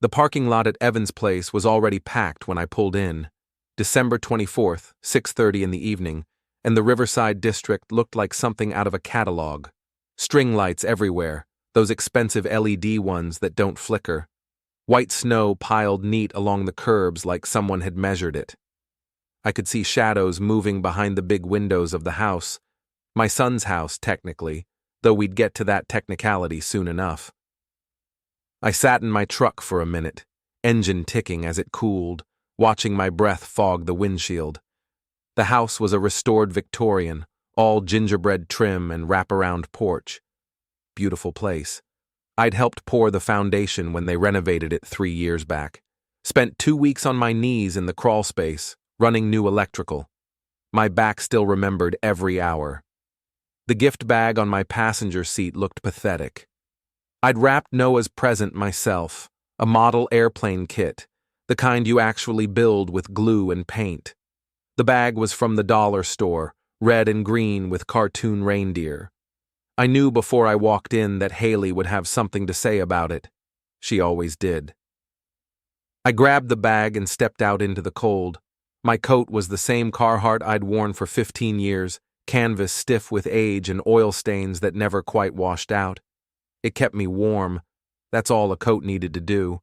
The parking lot at Evan's place was already packed when I pulled in. December 24th, 6:30 in the evening, and the Riverside district looked like something out of a catalog. String lights everywhere, those expensive LED ones that don't flicker. White snow piled neat along the curbs like someone had measured it. I could see shadows moving behind the big windows of the house. My son's house, technically, though we'd get to that technicality soon enough. I sat in my truck for a minute, engine ticking as it cooled, watching my breath fog the windshield. The house was a restored Victorian, all gingerbread trim and wraparound porch. Beautiful place. I'd helped pour the foundation when they renovated it 3 years back. Spent 2 weeks on my knees in the crawl space, running new electrical. My back still remembered every hour. The gift bag on my passenger seat looked pathetic. I'd wrapped Noah's present myself, a model airplane kit, the kind you actually build with glue and paint. The bag was from the dollar store, red and green with cartoon reindeer. I knew before I walked in that Haley would have something to say about it. She always did. I grabbed the bag and stepped out into the cold. My coat was the same Carhartt I'd worn for 15 years, canvas stiff with age and oil stains that never quite washed out. It kept me warm. That's all a coat needed to do.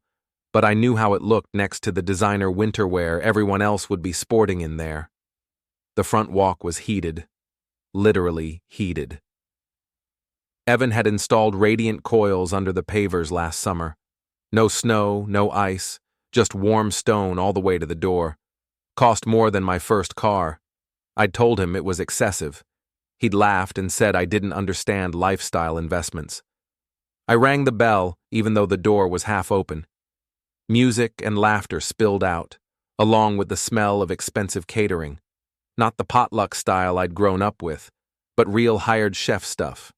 But I knew how it looked next to the designer winter wear everyone else would be sporting in there. The front walk was heated. Literally heated. Evan had installed radiant coils under the pavers last summer. No snow, no ice, just warm stone all the way to the door. Cost more than my first car. I'd told him it was excessive. He'd laughed and said I didn't understand lifestyle investments. I rang the bell, even though the door was half open. Music and laughter spilled out, along with the smell of expensive catering. Not the potluck style I'd grown up with, but real hired chef stuff.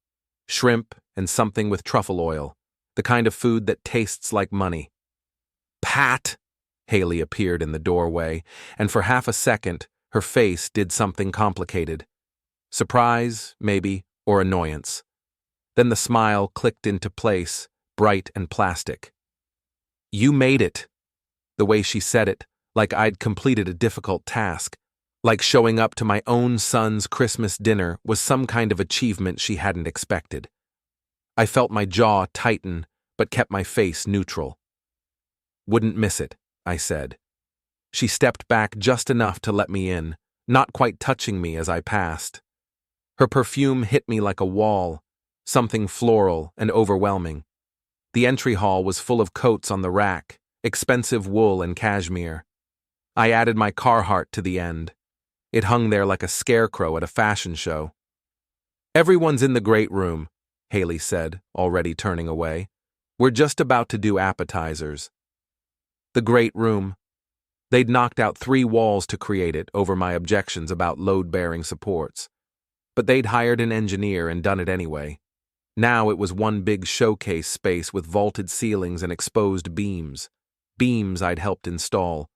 Shrimp and something with truffle oil, the kind of food that tastes like money. Pat! Haley appeared in the doorway, and for half a second, her face did something complicated. Surprise, maybe, or annoyance. Then the smile clicked into place, bright and plastic. You made it. The way she said it, like I'd completed a difficult task, like showing up to my own son's Christmas dinner was some kind of achievement she hadn't expected. I felt my jaw tighten, but kept my face neutral. Wouldn't miss it, I said. She stepped back just enough to let me in, not quite touching me as I passed. Her perfume hit me like a wall, something floral and overwhelming. The entry hall was full of coats on the rack, expensive wool and cashmere. I added my Carhartt to the end. It hung there like a scarecrow at a fashion show. Everyone's in the great room, Haley said, already turning away. We're just about to do appetizers. The great room. They'd knocked out 3 walls to create it over my objections about load-bearing supports. But they'd hired an engineer and done it anyway. Now it was one big showcase space with vaulted ceilings and exposed beams. Beams I'd helped install.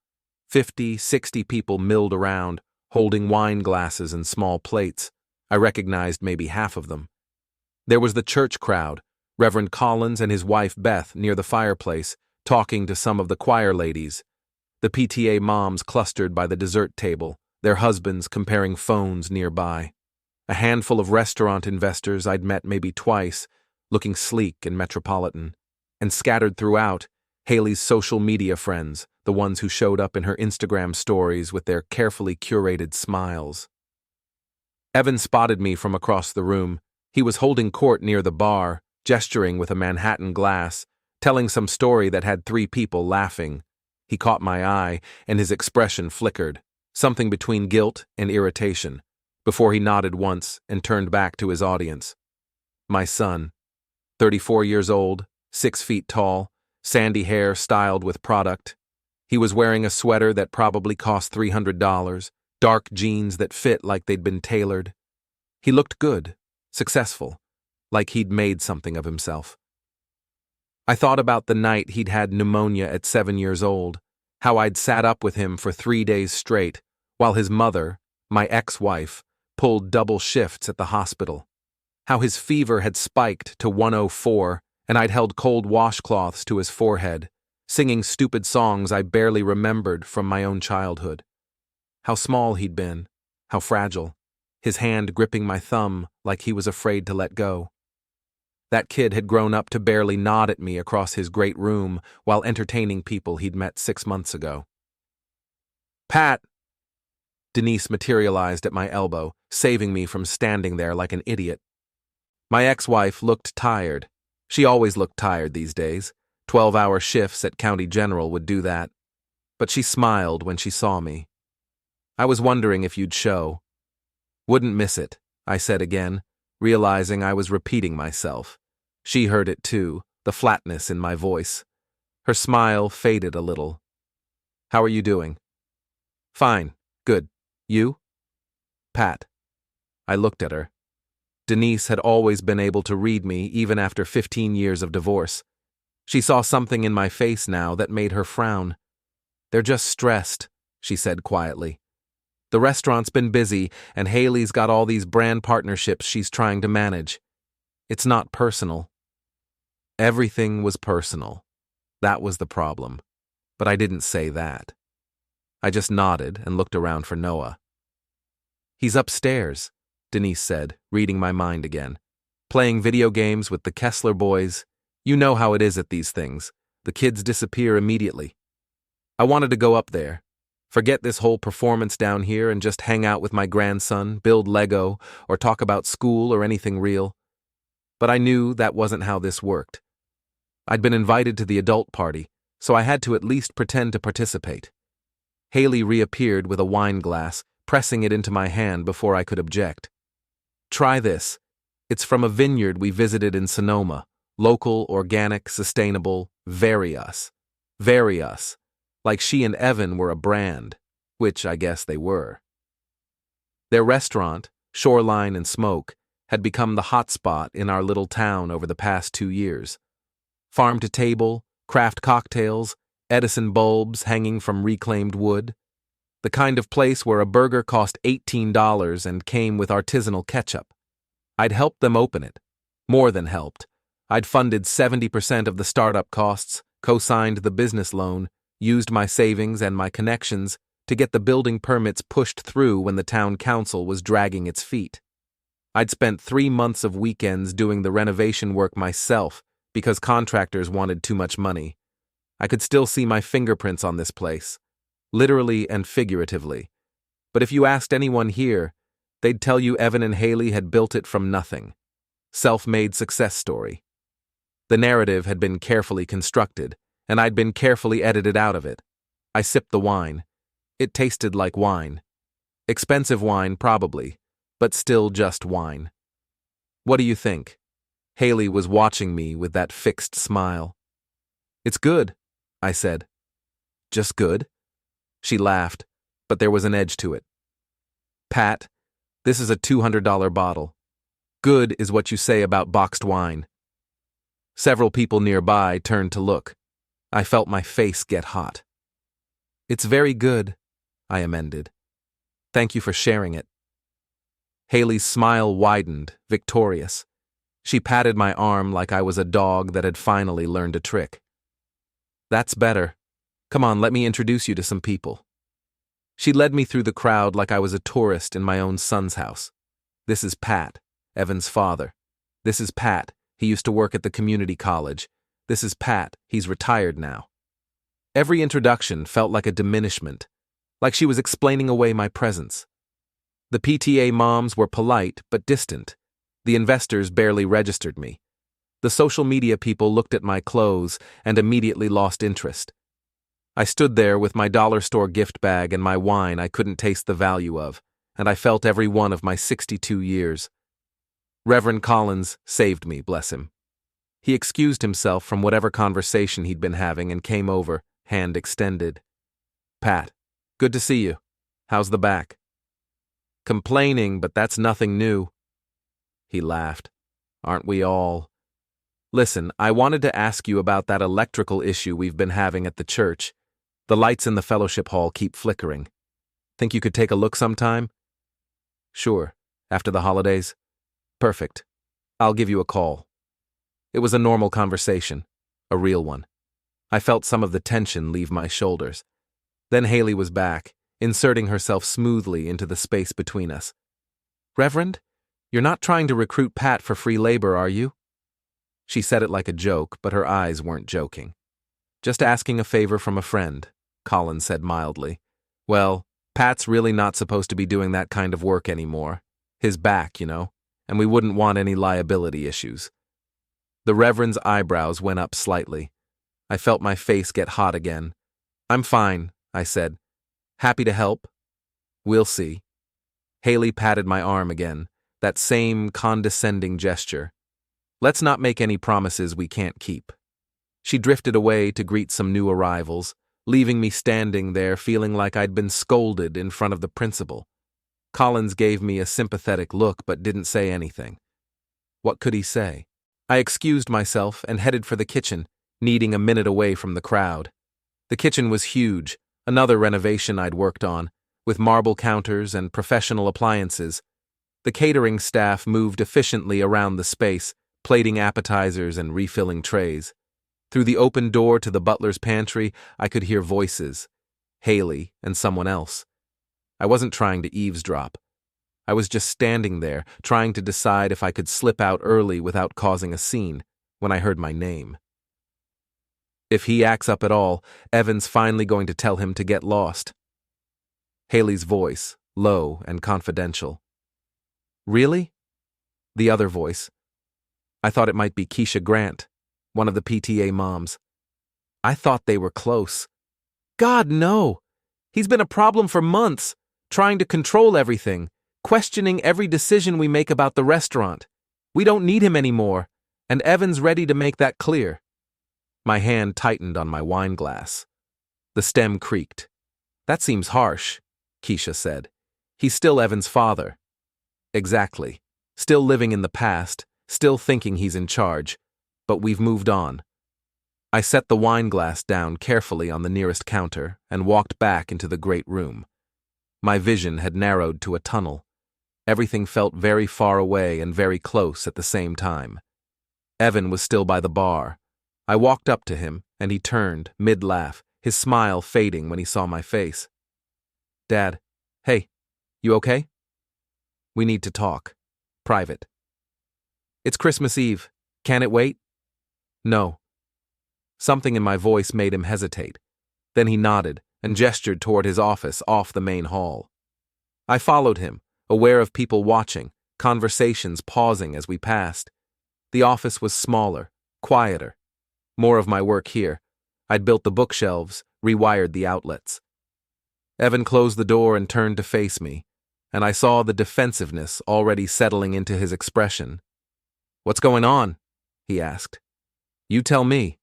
50, 60 people milled around, holding wine glasses and small plates. I recognized maybe half of them. There was the church crowd, Reverend Collins and his wife Beth near the fireplace, talking to some of the choir ladies. The PTA moms clustered by the dessert table, their husbands comparing phones nearby. A handful of restaurant investors I'd met maybe twice, looking sleek and metropolitan. And scattered throughout, Haley's social media friends, the ones who showed up in her Instagram stories with their carefully curated smiles. Evan spotted me from across the room. He was holding court near the bar, gesturing with a Manhattan glass, telling some story that had 3 people laughing. He caught my eye, and his expression flickered, something between guilt and irritation, before he nodded once and turned back to his audience. My son, 34 years old, 6 feet tall, sandy hair styled with product. He was wearing a sweater that probably cost $300, dark jeans that fit like they'd been tailored. He looked good, successful, like he'd made something of himself. I thought about the night he'd had pneumonia at 7 years old, how I'd sat up with him for 3 days straight, while his mother, my ex-wife, pulled double shifts at the hospital, how his fever had spiked to 104 and I'd held cold washcloths to his forehead, singing stupid songs I barely remembered from my own childhood. How small he'd been, how fragile, his hand gripping my thumb like he was afraid to let go. That kid had grown up to barely nod at me across his great room while entertaining people he'd met 6 months ago. "Pat!" Denise materialized at my elbow, saving me from standing there like an idiot. My ex-wife looked tired. She always looked tired these days. 12-hour shifts at County General would do that. But she smiled when she saw me. "I was wondering if you'd show." "Wouldn't miss it," I said again, realizing I was repeating myself. She heard it too, the flatness in my voice. Her smile faded a little. "How are you doing?" "Fine. Good. You?" "Pat." I looked at her. Denise had always been able to read me even after 15 years of divorce. She saw something in my face now that made her frown. "They're just stressed," she said quietly. "The restaurant's been busy, and Haley's got all these brand partnerships she's trying to manage. It's not personal." Everything was personal. That was the problem. But I didn't say that. I just nodded and looked around for Noah. "He's upstairs," Denise said, reading my mind again. "Playing video games with the Kessler boys. You know how it is at these things. The kids disappear immediately. I wanted to go up there. Forget this whole performance down here and just hang out with my grandson, build Lego, or talk about school or anything real. But I knew that wasn't how this worked. I'd been invited to the adult party, so I had to at least pretend to participate. Haley reappeared with a wine glass, pressing it into my hand before I could object. "Try this. It's from a vineyard we visited in Sonoma. Local, organic, sustainable, very us. Very us. Like she and Evan were a brand, which I guess they were." Their restaurant, Shoreline and Smoke, had become the hotspot in our little town over the past 2 years. Farm to table, craft cocktails, Edison bulbs hanging from reclaimed wood. The kind of place where a burger cost $18 and came with artisanal ketchup. I'd helped them open it. More than helped. I'd funded 70% of the startup costs, co-signed the business loan, used my savings and my connections to get the building permits pushed through when the town council was dragging its feet. I'd spent 3 months of weekends doing the renovation work myself because contractors wanted too much money. I could still see my fingerprints on this place, literally and figuratively. But if you asked anyone here, they'd tell you Evan and Haley had built it from nothing. Self-made success story. The narrative had been carefully constructed, and I'd been carefully edited out of it. I sipped the wine. It tasted like wine. Expensive wine, probably, but still just wine. "What do you think?" Haley was watching me with that fixed smile. "It's good," I said. "Just good?" She laughed, but there was an edge to it. "Pat, this is a $200 bottle. Good is what you say about boxed wine." Several people nearby turned to look. I felt my face get hot. "It's very good," I amended. "Thank you for sharing it." Haley's smile widened, victorious. She patted my arm like I was a dog that had finally learned a trick. "That's better. Come on, let me introduce you to some people." She led me through the crowd like I was a tourist in my own son's house. "This is Pat, Evan's father. This is Pat, he used to work at the community college. This is Pat, he's retired now." Every introduction felt like a diminishment, like she was explaining away my presence. The PTA moms were polite but distant. The investors barely registered me. The social media people looked at my clothes and immediately lost interest. I stood there with my dollar store gift bag and my wine I couldn't taste the value of, and I felt every one of my 62 years. Reverend Collins saved me, bless him. He excused himself from whatever conversation he'd been having and came over, hand extended. "Pat, good to see you. How's the back?" "Complaining, but that's nothing new." He laughed. "Aren't we all?" "Listen, I wanted to ask you about that electrical issue we've been having at the church. The lights in the fellowship hall keep flickering. Think you could take a look sometime?" "Sure. After the holidays?" "Perfect. I'll give you a call." It was a normal conversation. A real one. I felt some of the tension leave my shoulders. Then Haley was back, inserting herself smoothly into the space between us. "Reverend, you're not trying to recruit Pat for free labor, are you?" She said it like a joke, but her eyes weren't joking. "Just asking a favor from a friend," Colin said mildly. "Well, Pat's really not supposed to be doing that kind of work anymore. His back, and we wouldn't want any liability issues." The Reverend's eyebrows went up slightly. I felt my face get hot again. "I'm fine," I said. "Happy to help. We'll see." Haley patted my arm again, that same condescending gesture. "Let's not make any promises we can't keep." She drifted away to greet some new arrivals, leaving me standing there feeling like I'd been scolded in front of the principal. Collins gave me a sympathetic look but didn't say anything. What could he say? I excused myself and headed for the kitchen, needing a minute away from the crowd. The kitchen was huge, another renovation I'd worked on, with marble counters and professional appliances. The catering staff moved efficiently around the space, plating appetizers and refilling trays. Through the open door to the butler's pantry, I could hear voices. Haley and someone else. I wasn't trying to eavesdrop. I was just standing there, trying to decide if I could slip out early without causing a scene, when I heard my name. If he acts up at all, Evan's finally going to tell him to get lost. Haley's voice, low and confidential. "Really?" The other voice. I thought it might be Keisha Grant, one of the PTA moms. I thought they were close. "God, no! He's been a problem for months, trying to control everything, questioning every decision we make about the restaurant. We don't need him anymore, and Evan's ready to make that clear." My hand tightened on my wine glass. The stem creaked. "That seems harsh," Keisha said. "He's still Evan's father." Exactly. Still living in the past, still thinking he's in charge, but we've moved on. I set the wine glass down carefully on the nearest counter and walked back into the great room. My vision had narrowed to a tunnel. Everything felt very far away and very close at the same time. Evan was still by the bar. I walked up to him, and he turned, mid-laugh, his smile fading when he saw my face. "Dad, hey, you okay?" "We need to talk. Private." "It's Christmas Eve. Can it wait?" "No." Something in my voice made him hesitate. Then he nodded and gestured toward his office off the main hall. I followed him, aware of people watching, conversations pausing as we passed. The office was smaller, quieter. More of my work here. I'd built the bookshelves, rewired the outlets. Evan closed the door and turned to face me, and I saw the defensiveness already settling into his expression. "What's going on?" he asked. "You tell me.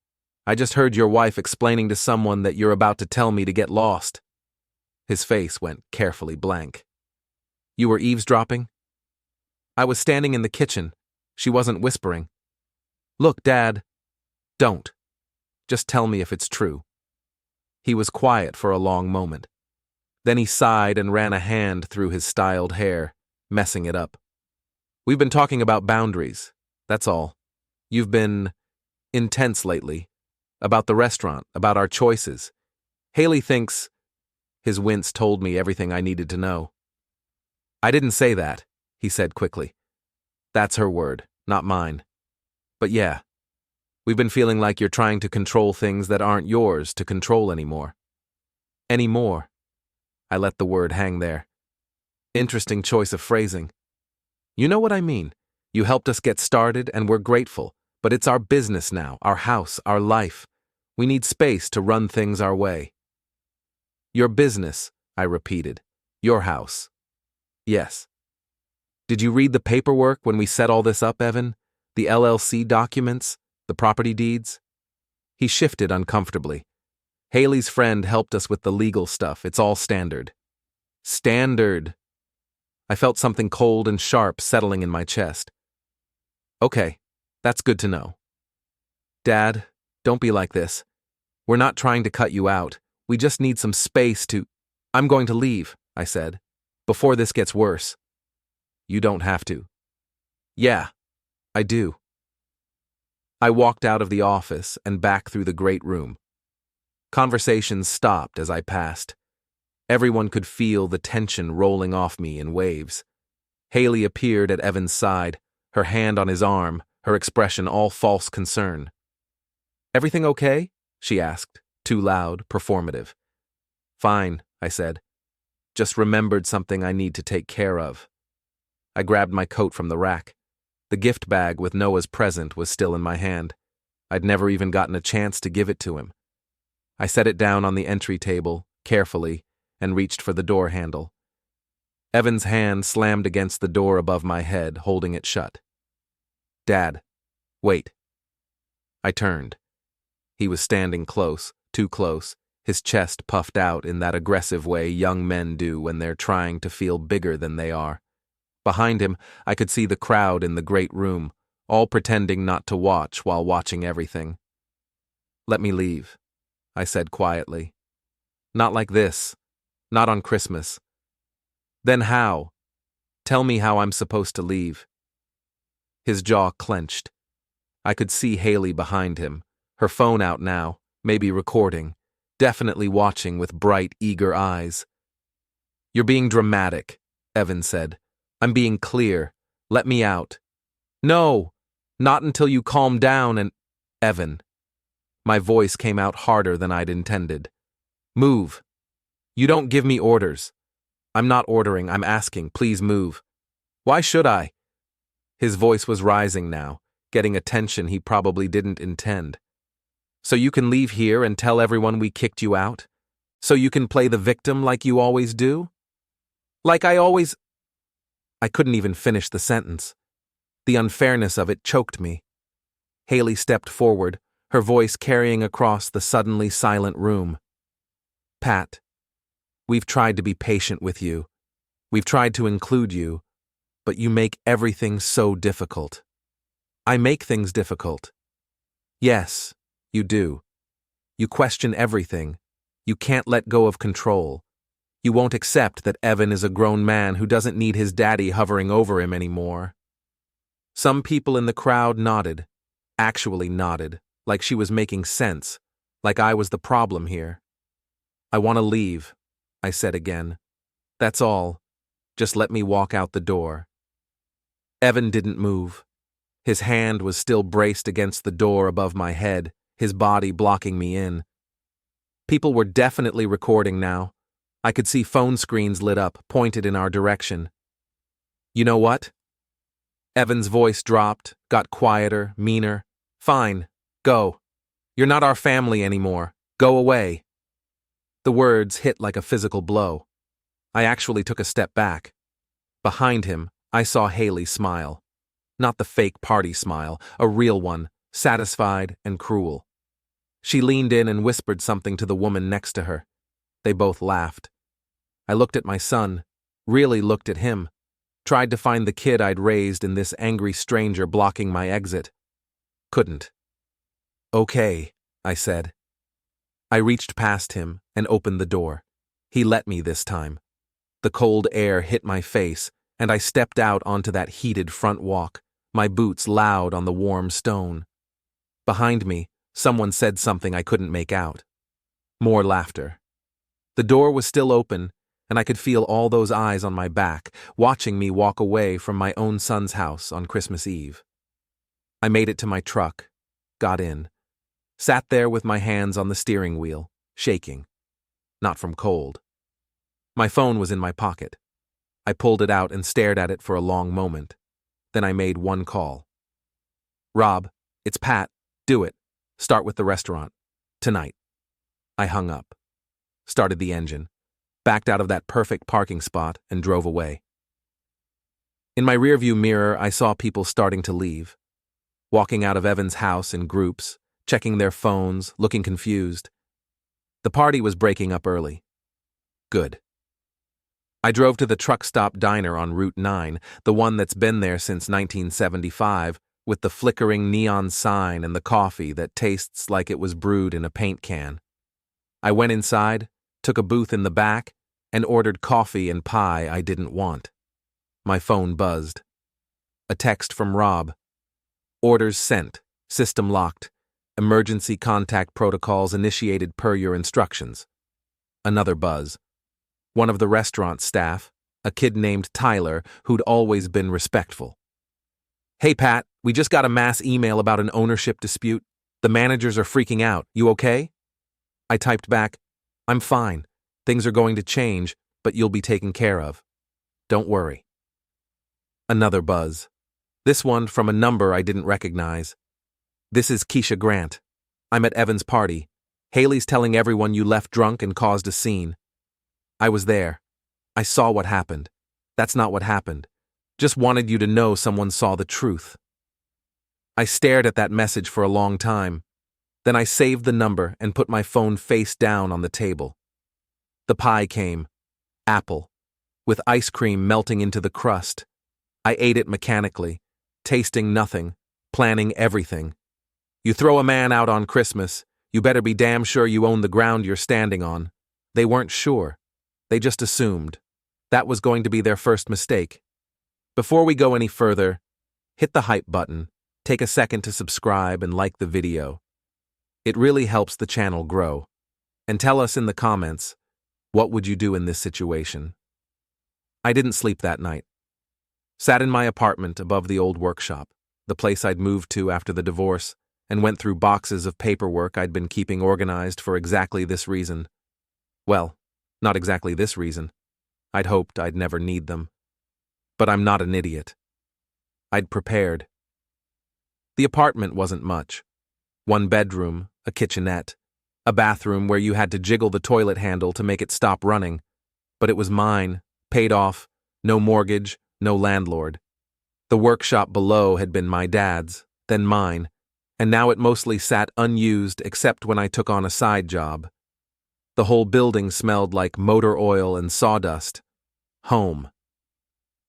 I just heard your wife explaining to someone that you're about to tell me to get lost." His face went carefully blank. "You were eavesdropping?" "I was standing in the kitchen. She wasn't whispering." "Look, Dad. Don't. Just tell me if it's true." He was quiet for a long moment. Then he sighed and ran a hand through his styled hair, messing it up. "We've been talking about boundaries. That's all. You've been intense lately. About the restaurant, about our choices. Haley thinks..." His wince told me everything I needed to know. "I didn't say that," he said quickly. "That's her word, not mine. But yeah, we've been feeling like you're trying to control things that aren't yours to control anymore." "Anymore." I let the word hang there. Interesting choice of phrasing. You know what I mean. You helped us get started and we're grateful, but it's our business now, our house, our life. We need space to run things our way. "Your business," I repeated. "Your house." "Yes." "Did you read the paperwork when we set all this up, Evan? The LLC documents? The property deeds?" He shifted uncomfortably. "Haley's friend helped us with the legal stuff. It's all standard." "Standard." I felt something cold and sharp settling in my chest. "Okay, that's good to know." "Dad, don't be like this. We're not trying to cut you out. We just need some space to..." "I'm going to leave," I said, "before this gets worse." "You don't have to." "Yeah, I do." I walked out of the office and back through the great room. Conversations stopped as I passed. Everyone could feel the tension rolling off me in waves. Haley appeared at Evan's side, her hand on his arm, her expression all false concern. "Everything okay?" she asked, too loud, performative. "Fine," I said. "Just remembered something I need to take care of." I grabbed my coat from the rack. The gift bag with Noah's present was still in my hand. I'd never even gotten a chance to give it to him. I set it down on the entry table, carefully, and reached for the door handle. Evan's hand slammed against the door above my head, holding it shut. "Dad, wait." I turned. He was standing close, too close, his chest puffed out in that aggressive way young men do when they're trying to feel bigger than they are. Behind him, I could see the crowd in the great room, all pretending not to watch while watching everything. "Let me leave," I said quietly. "Not like this. Not on Christmas." "Then how? Tell me how I'm supposed to leave." His jaw clenched. I could see Haley behind him, her phone out now, maybe recording, definitely watching with bright, eager eyes. "You're being dramatic," Evan said. "I'm being clear. Let me out." "No, not until you calm down and—" "Evan." My voice came out harder than I'd intended. "Move. You don't give me orders." "I'm not ordering, I'm asking. Please move." "Why should I?" His voice was rising now, getting attention he probably didn't intend. "So you can leave here and tell everyone we kicked you out? So you can play the victim like you always do?" "Like I always—" I couldn't even finish the sentence. The unfairness of it choked me. Haley stepped forward, her voice carrying across the suddenly silent room. "Pat, we've tried to be patient with you. We've tried to include you, but you make everything so difficult." "I make things difficult." "Yes, you do. You question everything. You can't let go of control. You won't accept that Evan is a grown man who doesn't need his daddy hovering over him anymore." Some people in the crowd nodded, actually nodded, like she was making sense, like I was the problem here. "I want to leave," I said again. "That's all. Just let me walk out the door." Evan didn't move. His hand was still braced against the door above my head, his body blocking me in. People were definitely recording now. I could see phone screens lit up, pointed in our direction. "You know what?" Evan's voice dropped, got quieter, meaner. "Fine, go. You're not our family anymore. Go away." The words hit like a physical blow. I actually took a step back. Behind him, I saw Haley smile. Not the fake party smile, a real one, satisfied and cruel. She leaned in and whispered something to the woman next to her. They both laughed. I looked at my son, really looked at him, tried to find the kid I'd raised in this angry stranger blocking my exit. Couldn't. "Okay," I said. I reached past him and opened the door. He let me this time. The cold air hit my face, and I stepped out onto that heated front walk, my boots loud on the warm stone. Behind me, someone said something I couldn't make out. More laughter. The door was still open, and I could feel all those eyes on my back, watching me walk away from my own son's house on Christmas Eve. I made it to my truck, got in, sat there with my hands on the steering wheel, shaking. Not from cold. My phone was in my pocket. I pulled it out and stared at it for a long moment. Then I made one call. "Rob, it's Pat. Do it. Start with the restaurant. Tonight." I hung up, started the engine, backed out of that perfect parking spot, and drove away. In my rearview mirror, I saw people starting to leave, walking out of Evan's house in groups, checking their phones, looking confused. The party was breaking up early. Good. I drove to the truck stop diner on Route 9, the one that's been there since 1975, with the flickering neon sign and the coffee that tastes like it was brewed in a paint can. I went inside, took a booth in the back, and ordered coffee and pie I didn't want. My phone buzzed. A text from Rob. "Orders sent. System locked. Emergency contact protocols initiated per your instructions. Another buzz. One of the restaurant staff, a kid named Tyler, who'd always been respectful. Hey Pat, we just got a mass email about an ownership dispute. The managers are freaking out. You okay? I typed back, I'm fine. Things are going to change, but you'll be taken care of. Don't worry. Another buzz. This one from a number I didn't recognize. This is Keisha Grant. I'm at Evan's party. Haley's telling everyone you left drunk and caused a scene. I was there. I saw what happened. That's not what happened. Just wanted you to know someone saw the truth. I stared at that message for a long time. Then I saved the number and put my phone face down on the table. The pie came. Apple. With ice cream melting into the crust. I ate it mechanically, tasting nothing, planning everything. You throw a man out on Christmas, you better be damn sure you own the ground you're standing on. They weren't sure. They just assumed. That was going to be their first mistake. Before we go any further, hit the hype button, take a second to subscribe and like the video. It really helps the channel grow. And tell us in the comments, what would you do in this situation? I didn't sleep that night. Sat in my apartment above the old workshop, the place I'd moved to after the divorce, and went through boxes of paperwork I'd been keeping organized for exactly this reason. Well, not exactly this reason. I'd hoped I'd never need them. But I'm not an idiot. I'd prepared. The apartment wasn't much. One bedroom, a kitchenette, a bathroom where you had to jiggle the toilet handle to make it stop running. But it was mine, paid off, no mortgage, no landlord. The workshop below had been my dad's, then mine, and now it mostly sat unused except when I took on a side job. The whole building smelled like motor oil and sawdust. Home.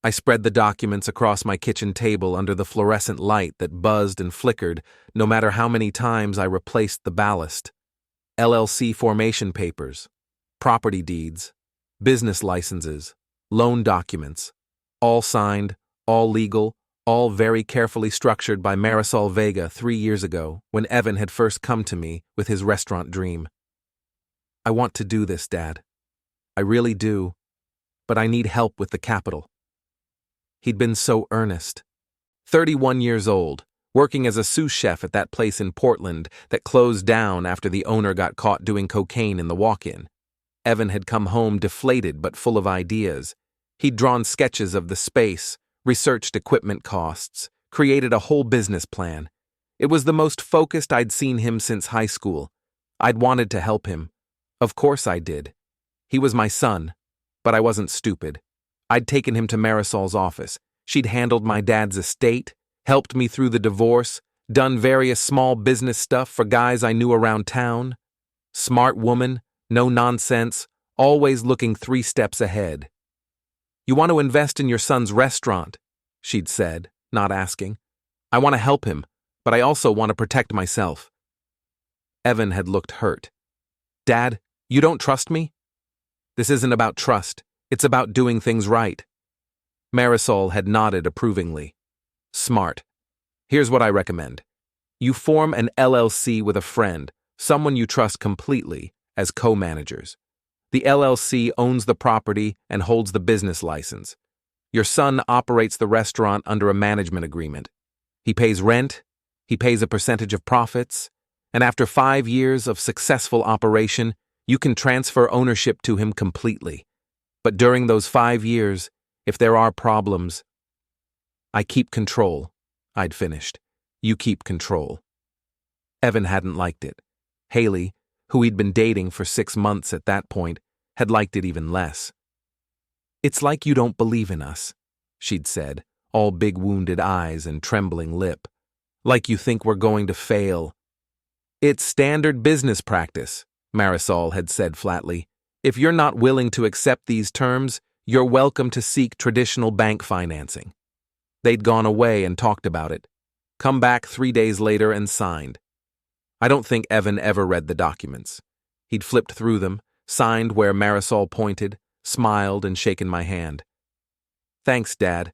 I spread the documents across my kitchen table under the fluorescent light that buzzed and flickered no matter how many times I replaced the ballast. LLC formation papers, property deeds, business licenses, loan documents, all signed, all legal, all very carefully structured by Marisol Vega 3 years ago when Evan had first come to me with his restaurant dream. I want to do this, Dad. I really do, but I need help with the capital. He'd been so earnest. 31 years old, working as a sous chef at that place in Portland that closed down after the owner got caught doing cocaine in the walk-in. Evan had come home deflated but full of ideas. He'd drawn sketches of the space, researched equipment costs, created a whole business plan. It was the most focused I'd seen him since high school. I'd wanted to help him. Of course I did. He was my son, but I wasn't stupid. I'd taken him to Marisol's office. She'd handled my dad's estate, helped me through the divorce, done various small business stuff for guys I knew around town. Smart woman, no nonsense, always looking 3 steps ahead. You want to invest in your son's restaurant, she'd said, not asking. I want to help him, but I also want to protect myself. Evan had looked hurt. Dad, you don't trust me? This isn't about trust. It's about doing things right. Marisol had nodded approvingly. Smart. Here's what I recommend. You form an LLC with a friend, someone you trust completely, as co-managers. The LLC owns the property and holds the business license. Your son operates the restaurant under a management agreement. He pays rent, he pays a percentage of profits, and after 5 years of successful operation, you can transfer ownership to him completely. But during those 5 years, if there are problems, I keep control, I'd finished. You keep control. Evan hadn't liked it. Haley, who he'd been dating for 6 months at that point, had liked it even less. It's like you don't believe in us, she'd said, all big wounded eyes and trembling lip. Like you think we're going to fail. It's standard business practice, Marisol had said flatly. If you're not willing to accept these terms, you're welcome to seek traditional bank financing. They'd gone away and talked about it. Come back 3 days later and signed. I don't think Evan ever read the documents. He'd flipped through them, signed where Marisol pointed, smiled and shaken my hand. Thanks, Dad.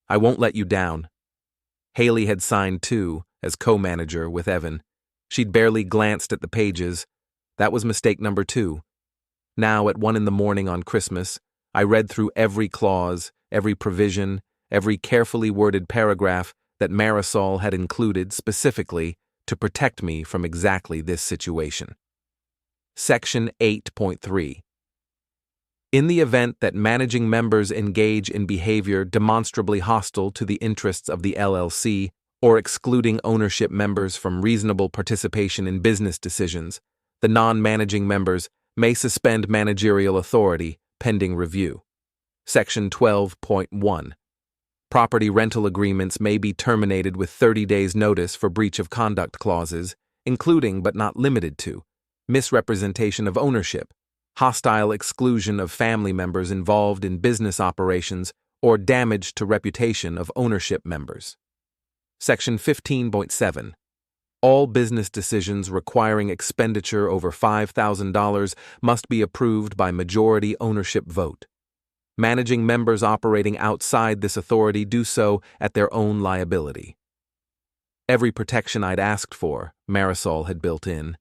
I won't let you down. Haley had signed too, as co-manager with Evan. She'd barely glanced at the pages. That was mistake number 2. Now, at 1 a.m. on Christmas, I read through every clause, every provision, every carefully worded paragraph that Marisol had included specifically to protect me from exactly this situation. Section 8.3. In the event that managing members engage in behavior demonstrably hostile to the interests of the LLC or excluding ownership members from reasonable participation in business decisions, the non-managing members may suspend managerial authority pending review. Section 12.1. Property rental agreements may be terminated with 30 days' notice for breach of conduct clauses, including but not limited to misrepresentation of ownership, hostile exclusion of family members involved in business operations, or damage to reputation of ownership members. Section 15.7. All business decisions requiring expenditure over $5,000 must be approved by majority ownership vote. Managing members operating outside this authority do so at their own liability. Every protection I'd asked for, Marisol had built in,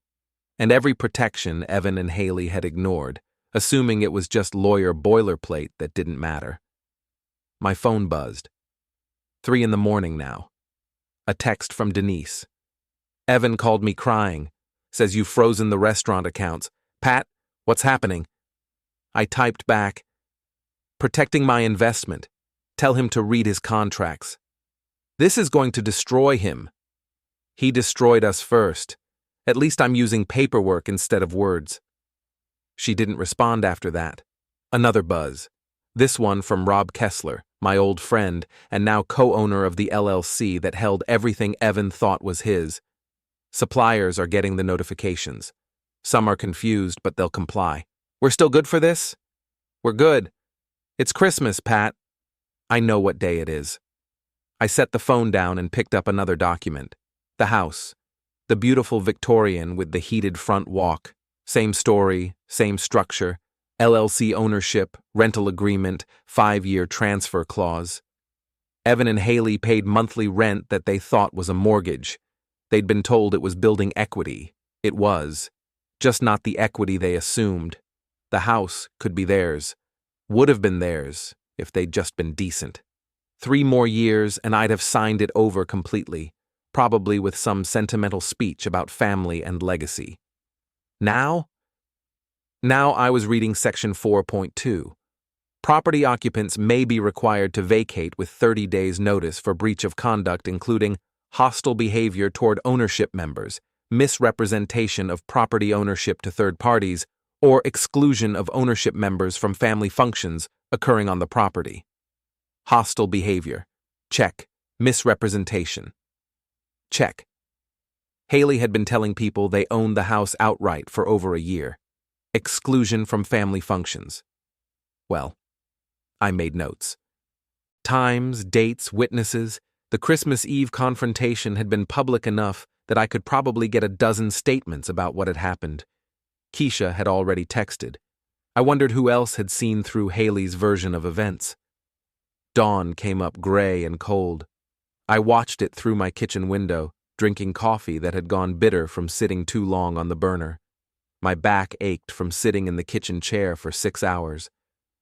and every protection Evan and Haley had ignored, assuming it was just lawyer boilerplate that didn't matter. My phone buzzed. 3 a.m. now. A text from Denise. Evan called me crying. Says you've frozen the restaurant accounts. Pat, what's happening? I typed back, protecting my investment. Tell him to read his contracts. This is going to destroy him. He destroyed us first. At least I'm using paperwork instead of words. She didn't respond after that. Another buzz. This one from Rob Kessler, my old friend and now co-owner of the LLC that held everything Evan thought was his. Suppliers are getting the notifications. Some are confused, but they'll comply. We're still good for this? We're good. It's Christmas, Pat. I know what day it is. I set the phone down and picked up another document. The house. The beautiful Victorian with the heated front walk. Same story, same structure. LLC ownership, rental agreement, 5-year transfer clause. Evan and Haley paid monthly rent that they thought was a mortgage. They'd been told it was building equity. It was. Just not the equity they assumed. The house could be theirs. Would have been theirs if they'd just been decent. 3 more years and I'd have signed it over completely, probably with some sentimental speech about family and legacy. Now I was reading Section 4.2. Property occupants may be required to vacate with 30 days' notice for breach of conduct including hostile behavior toward ownership members, misrepresentation of property ownership to third parties, or exclusion of ownership members from family functions occurring on the property. Hostile behavior. Check. Misrepresentation. Check. Haley had been telling people they owned the house outright for over a year. Exclusion from family functions. Well, I made notes. Times, dates, witnesses. The Christmas Eve confrontation had been public enough that I could probably get a dozen statements about what had happened. Keisha had already texted. I wondered who else had seen through Haley's version of events. Dawn came up gray and cold. I watched it through my kitchen window, drinking coffee that had gone bitter from sitting too long on the burner. My back ached from sitting in the kitchen chair for 6 hours.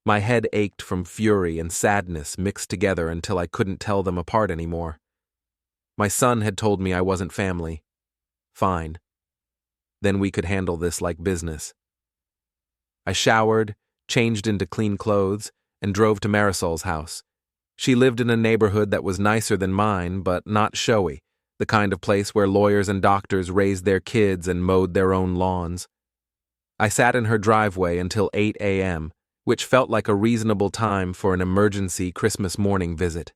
My head ached from fury and sadness mixed together until I couldn't tell them apart anymore. My son had told me I wasn't family. Fine. Then we could handle this like business. I showered, changed into clean clothes, and drove to Marisol's house. She lived in a neighborhood that was nicer than mine, but not showy, the kind of place where lawyers and doctors raised their kids and mowed their own lawns. I sat in her driveway until 8 a.m., which felt like a reasonable time for an emergency Christmas morning visit.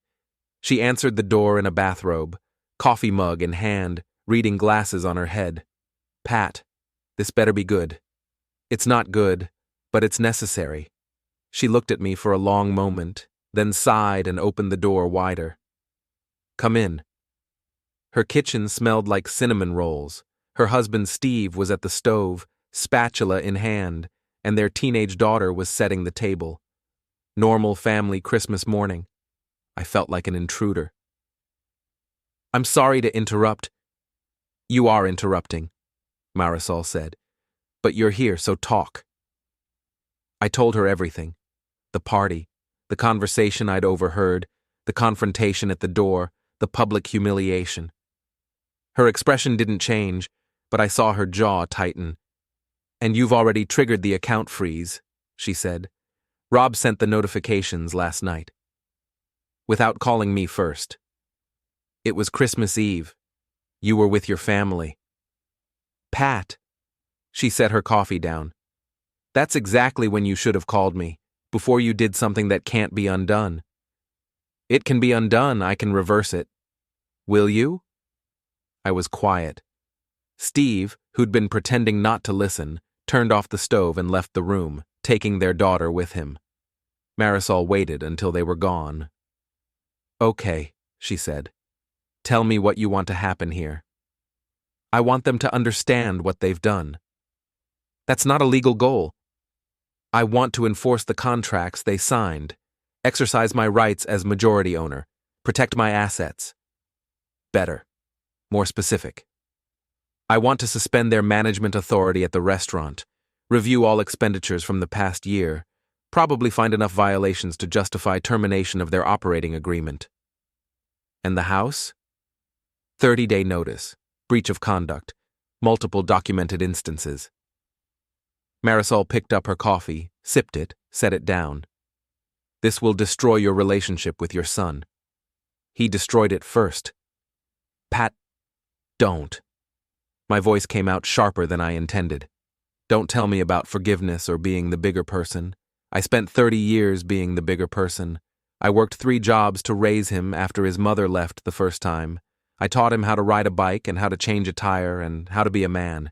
She answered the door in a bathrobe, coffee mug in hand, reading glasses on her head. Pat, this better be good. It's not good, but it's necessary. She looked at me for a long moment, then sighed and opened the door wider. Come in. Her kitchen smelled like cinnamon rolls. Her husband Steve was at the stove, spatula in hand, and their teenage daughter was setting the table. Normal family Christmas morning. I felt like an intruder. I'm sorry to interrupt. You are interrupting, Marisol said. But you're here, so talk. I told her everything. The party, the conversation I'd overheard, the confrontation at the door, the public humiliation. Her expression didn't change, but I saw her jaw tighten. And you've already triggered the account freeze, she said. Rob sent the notifications last night. Without calling me first. It was Christmas Eve. You were with your family. Pat. She set her coffee down. That's exactly when you should have called me, before you did something that can't be undone. It can be undone, I can reverse it. Will you? I was quiet. Steve, who'd been pretending not to listen, turned off the stove and left the room, taking their daughter with him. Marisol waited until they were gone. Okay, she said. Tell me what you want to happen here. I want them to understand what they've done. That's not a legal goal. I want to enforce the contracts they signed, exercise my rights as majority owner, protect my assets. Better. More specific. I want to suspend their management authority at the restaurant, review all expenditures from the past year, probably find enough violations to justify termination of their operating agreement. And the house? 30-day notice, breach of conduct, multiple documented instances. Marisol picked up her coffee, sipped it, set it down. This will destroy your relationship with your son. He destroyed it first. Pat, don't. My voice came out sharper than I intended. Don't tell me about forgiveness or being the bigger person. I spent 30 years being the bigger person. I worked 3 jobs to raise him after his mother left the first time. I taught him how to ride a bike and how to change a tire and how to be a man.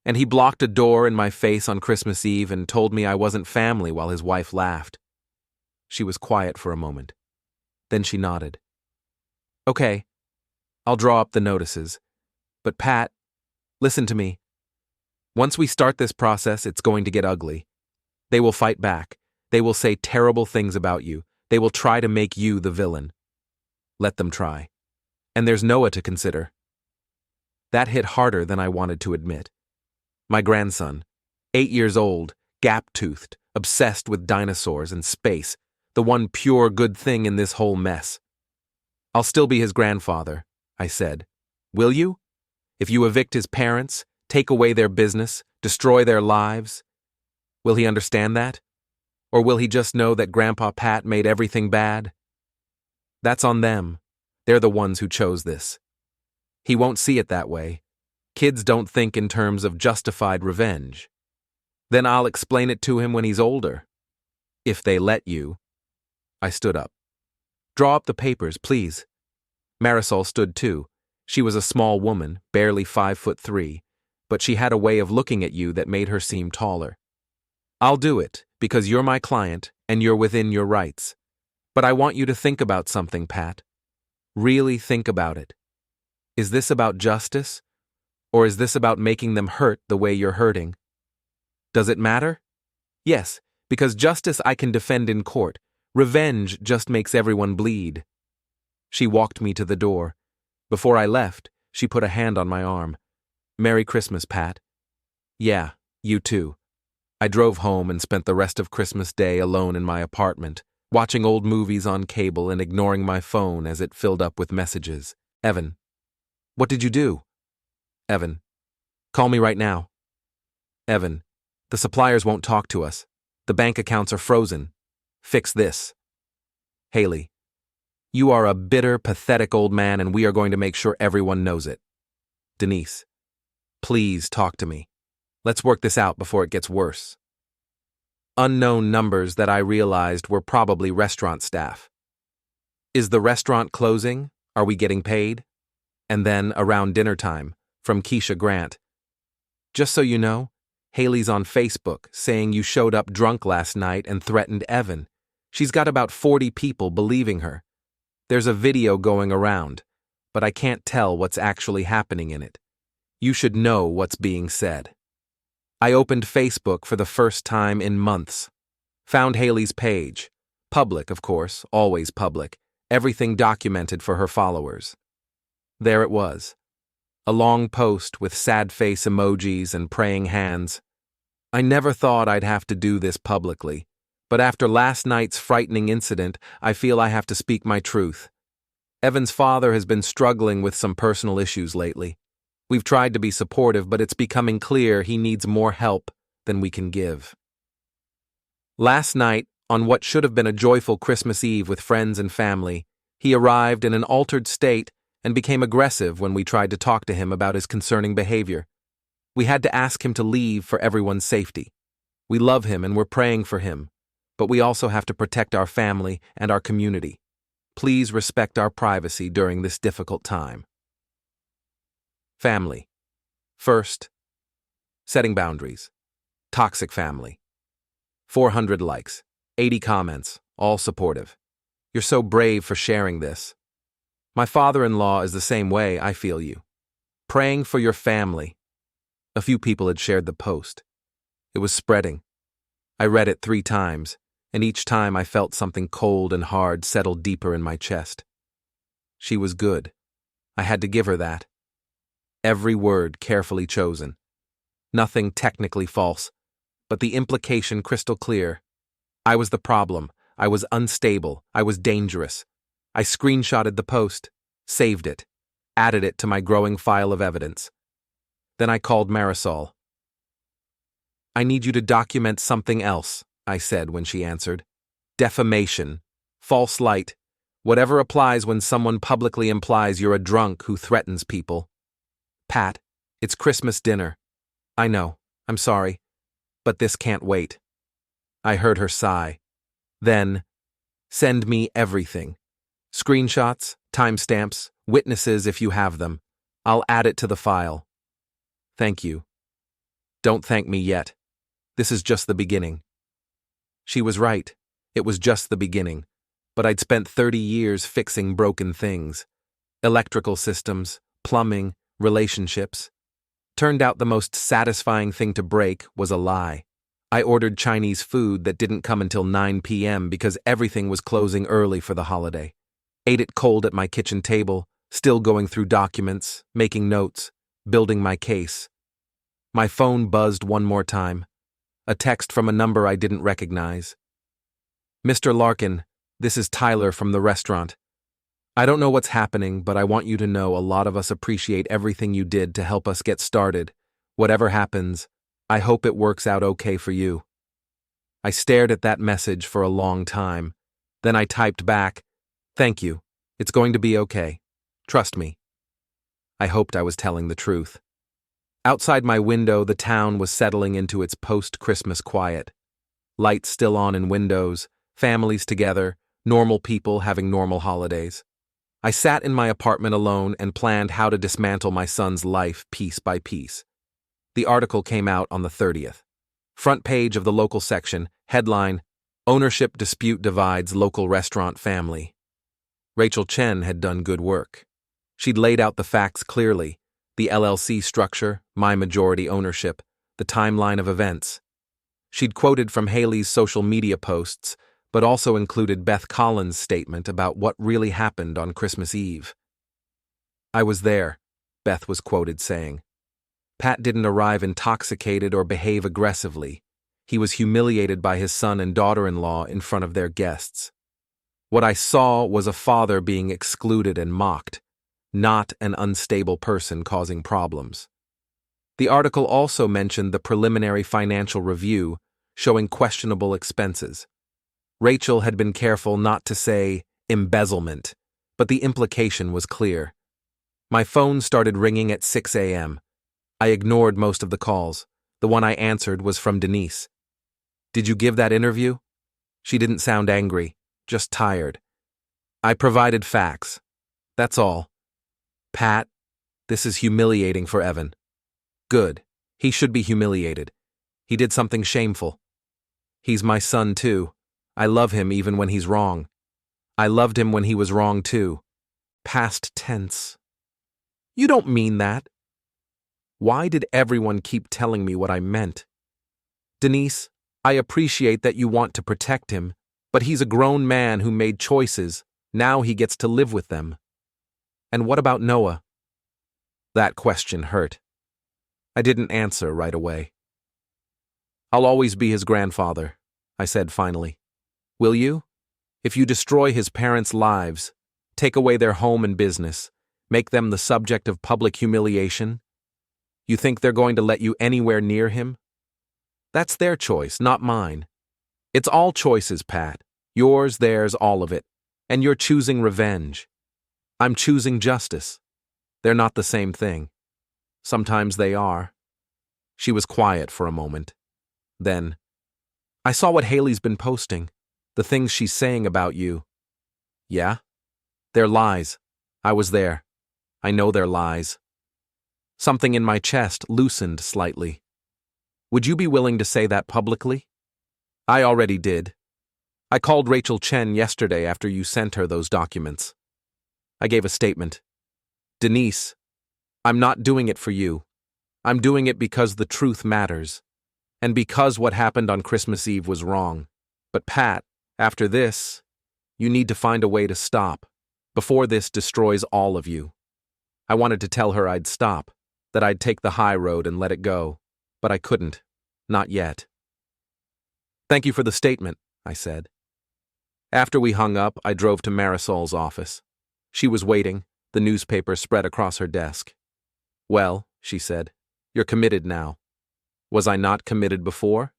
And he blocked a door in my face on Christmas Eve and told me I wasn't family while his wife laughed. She was quiet for a moment. Then she nodded. Okay, I'll draw up the notices. But Pat, listen to me. Once we start this process, it's going to get ugly. They will fight back. They will say terrible things about you. They will try to make you the villain. Let them try. And there's Noah to consider. That hit harder than I wanted to admit. My grandson, 8 years old, gap-toothed, obsessed with dinosaurs and space, the one pure good thing in this whole mess. I'll still be his grandfather, I said. Will you? If you evict his parents, take away their business, destroy their lives, will he understand that? Or will he just know that Grandpa Pat made everything bad? That's on them. They're the ones who chose this. He won't see it that way. Kids don't think in terms of justified revenge. Then I'll explain it to him when he's older. If they let you. I stood up. Draw up the papers, please. Marisol stood too. She was a small woman, barely 5'3", but she had a way of looking at you that made her seem taller. I'll do it, because you're my client, and you're within your rights. But I want you to think about something, Pat. Really think about it. Is this about justice? Or is this about making them hurt the way you're hurting? Does it matter? Yes, because justice I can defend in court. Revenge just makes everyone bleed. She walked me to the door. Before I left, she put a hand on my arm. Merry Christmas, Pat. Yeah, you too. I drove home and spent the rest of Christmas Day alone in my apartment, watching old movies on cable and ignoring my phone as it filled up with messages. Evan. What did you do? Evan. Call me right now. Evan. The suppliers won't talk to us. The bank accounts are frozen. Fix this. Haley. You are a bitter, pathetic old man, and we are going to make sure everyone knows it. Denise. Please talk to me. Let's work this out before it gets worse. Unknown numbers that I realized were probably restaurant staff. Is the restaurant closing? Are we getting paid? And then, around dinner time, from Keisha Grant. Just so you know, Haley's on Facebook saying you showed up drunk last night and threatened Evan. She's got about 40 people believing her. There's a video going around, but I can't tell what's actually happening in it. You should know what's being said. I opened Facebook for the first time in months. Found Haley's page. Public, of course, always public. Everything documented for her followers. There it was. A long post with sad face emojis and praying hands. I never thought I'd have to do this publicly, but after last night's frightening incident, I feel I have to speak my truth. Evan's father has been struggling with some personal issues lately. We've tried to be supportive, but it's becoming clear he needs more help than we can give. Last night, on what should have been a joyful Christmas Eve with friends and family, he arrived in an altered state and became aggressive when we tried to talk to him about his concerning behavior. We had to ask him to leave for everyone's safety. We love him and we're praying for him, but we also have to protect our family and our community. Please respect our privacy during this difficult time. Family. First, setting boundaries. Toxic family. 400 likes, 80 comments, all supportive. You're so brave for sharing this. My father-in-law is the same way, I feel you. Praying for your family. A few people had shared the post. It was spreading. I read it 3 times, and each time I felt something cold and hard settle deeper in my chest. She was good. I had to give her that. Every word carefully chosen. Nothing technically false, but the implication crystal clear. I was the problem. I was unstable. I was dangerous. I screenshotted the post, saved it, added it to my growing file of evidence. Then I called Marisol. I need you to document something else, I said when she answered. Defamation, false light, whatever applies when someone publicly implies you're a drunk who threatens people. Pat, it's Christmas dinner. I know, I'm sorry, but this can't wait. I heard her sigh. Then, send me everything. Screenshots, timestamps, witnesses if you have them. I'll add it to the file. Thank you. Don't thank me yet. This is just the beginning. She was right. It was just the beginning. But I'd spent 30 years fixing broken things. Electrical systems, plumbing, relationships. Turned out the most satisfying thing to break was a lie. I ordered Chinese food that didn't come until 9 p.m. because everything was closing early for the holiday. Ate it cold at my kitchen table, still going through documents, making notes, building my case. My phone buzzed one more time. A text from a number I didn't recognize. Mr. Larkin, this is Tyler from the restaurant. I don't know what's happening, but I want you to know a lot of us appreciate everything you did to help us get started. Whatever happens, I hope it works out okay for you. I stared at that message for a long time. Then I typed back, thank you. It's going to be okay. Trust me. I hoped I was telling the truth. Outside my window, the town was settling into its post-Christmas quiet. Lights still on in windows, families together, normal people having normal holidays. I sat in my apartment alone and planned how to dismantle my son's life piece by piece. The article came out on the 30th. Front page of the local section, headline, Ownership Dispute Divides Local Restaurant Family. Rachel Chen had done good work. She'd laid out the facts clearly, the LLC structure, my majority ownership, the timeline of events. She'd quoted from Haley's social media posts, but also included Beth Collins' statement about what really happened on Christmas Eve. I was there, Beth was quoted saying. Pat didn't arrive intoxicated or behave aggressively. He was humiliated by his son and daughter-in-law in front of their guests. What I saw was a father being excluded and mocked, not an unstable person causing problems. The article also mentioned the preliminary financial review, showing questionable expenses. Rachel had been careful not to say embezzlement, but the implication was clear. My phone started ringing at 6 a.m. I ignored most of the calls. The one I answered was from Denise. Did you give that interview? She didn't sound angry, just tired. I provided facts. That's all. Pat, this is humiliating for Evan. Good. He should be humiliated. He did something shameful. He's my son too. I love him even when he's wrong. I loved him when he was wrong too. Past tense. You don't mean that. Why did everyone keep telling me what I meant? Denise, I appreciate that you want to protect him, but he's a grown man who made choices. Now he gets to live with them. And what about Noah? That question hurt. I didn't answer right away. I'll always be his grandfather, I said finally. Will you? If you destroy his parents' lives, take away their home and business, make them the subject of public humiliation, you think they're going to let you anywhere near him? That's their choice, not mine. It's all choices, Pat. Yours, theirs, all of it. And you're choosing revenge. I'm choosing justice. They're not the same thing. Sometimes they are. She was quiet for a moment. Then, I saw what Haley's been posting, the things she's saying about you. Yeah? They're lies. I was there. I know they're lies. Something in my chest loosened slightly. Would you be willing to say that publicly? I already did. I called Rachel Chen yesterday after you sent her those documents. I gave a statement. Denise, I'm not doing it for you. I'm doing it because the truth matters. And because what happened on Christmas Eve was wrong. But Pat, after this, you need to find a way to stop, before this destroys all of you. I wanted to tell her I'd stop, that I'd take the high road and let it go, but I couldn't. Not yet. Thank you for the statement, I said. After we hung up, I drove to Marisol's office. She was waiting, the newspaper spread across her desk. Well, she said, you're committed now. Was I not committed before?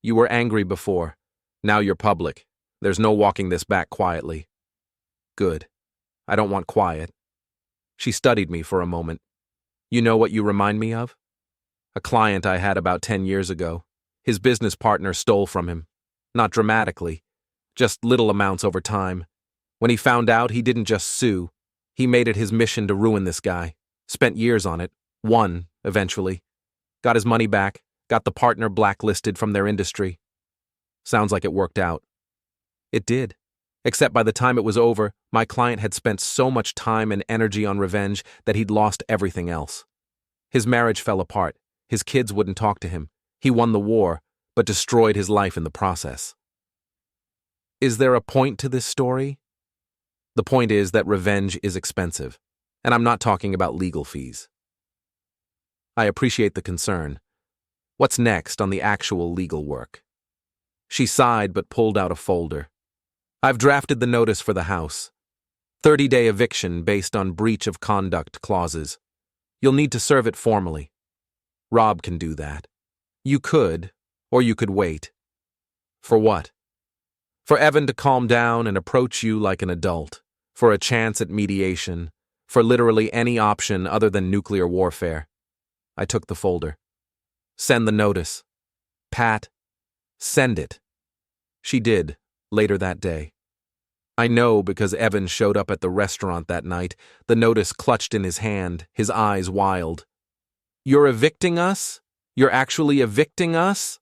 You were angry before. Now you're public. There's no walking this back quietly. Good. I don't want quiet. She studied me for a moment. You know what you remind me of? A client I had about 10 years ago. His business partner stole from him. Not dramatically, just little amounts over time. When he found out, he didn't just sue. He made it his mission to ruin this guy. Spent years on it. Won, eventually. Got his money back. Got the partner blacklisted from their industry. Sounds like it worked out. It did. Except by the time it was over, my client had spent so much time and energy on revenge that he'd lost everything else. His marriage fell apart. His kids wouldn't talk to him. He won the war, but destroyed his life in the process. Is there a point to this story? The point is that revenge is expensive, and I'm not talking about legal fees. I appreciate the concern. What's next on the actual legal work? She sighed but pulled out a folder. I've drafted the notice for the house. 30-day eviction based on breach of conduct clauses. You'll need to serve it formally. Rob can do that. You could, or you could wait. For what? For Evan to calm down and approach you like an adult. For a chance at mediation. For literally any option other than nuclear warfare. I took the folder. Send the notice. Pat, send it. She did, later that day. I know because Evan showed up at the restaurant that night, the notice clutched in his hand, his eyes wild. You're evicting us? You're actually evicting us?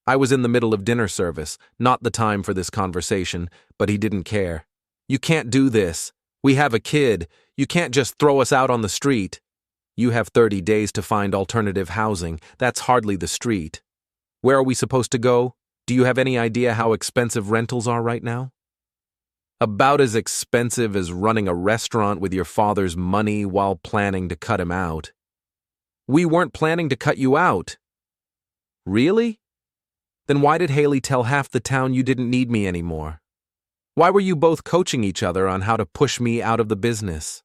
I was in the middle of dinner service, not the time for this conversation, but he didn't care. You can't do this. We have a kid. You can't just throw us out on the street. You have 30 days to find alternative housing. That's hardly the street. Where are we supposed to go? Do you have any idea how expensive rentals are right now? About as expensive as running a restaurant with your father's money while planning to cut him out. We weren't planning to cut you out. Really? Then why did Haley tell half the town you didn't need me anymore? Why were you both coaching each other on how to push me out of the business?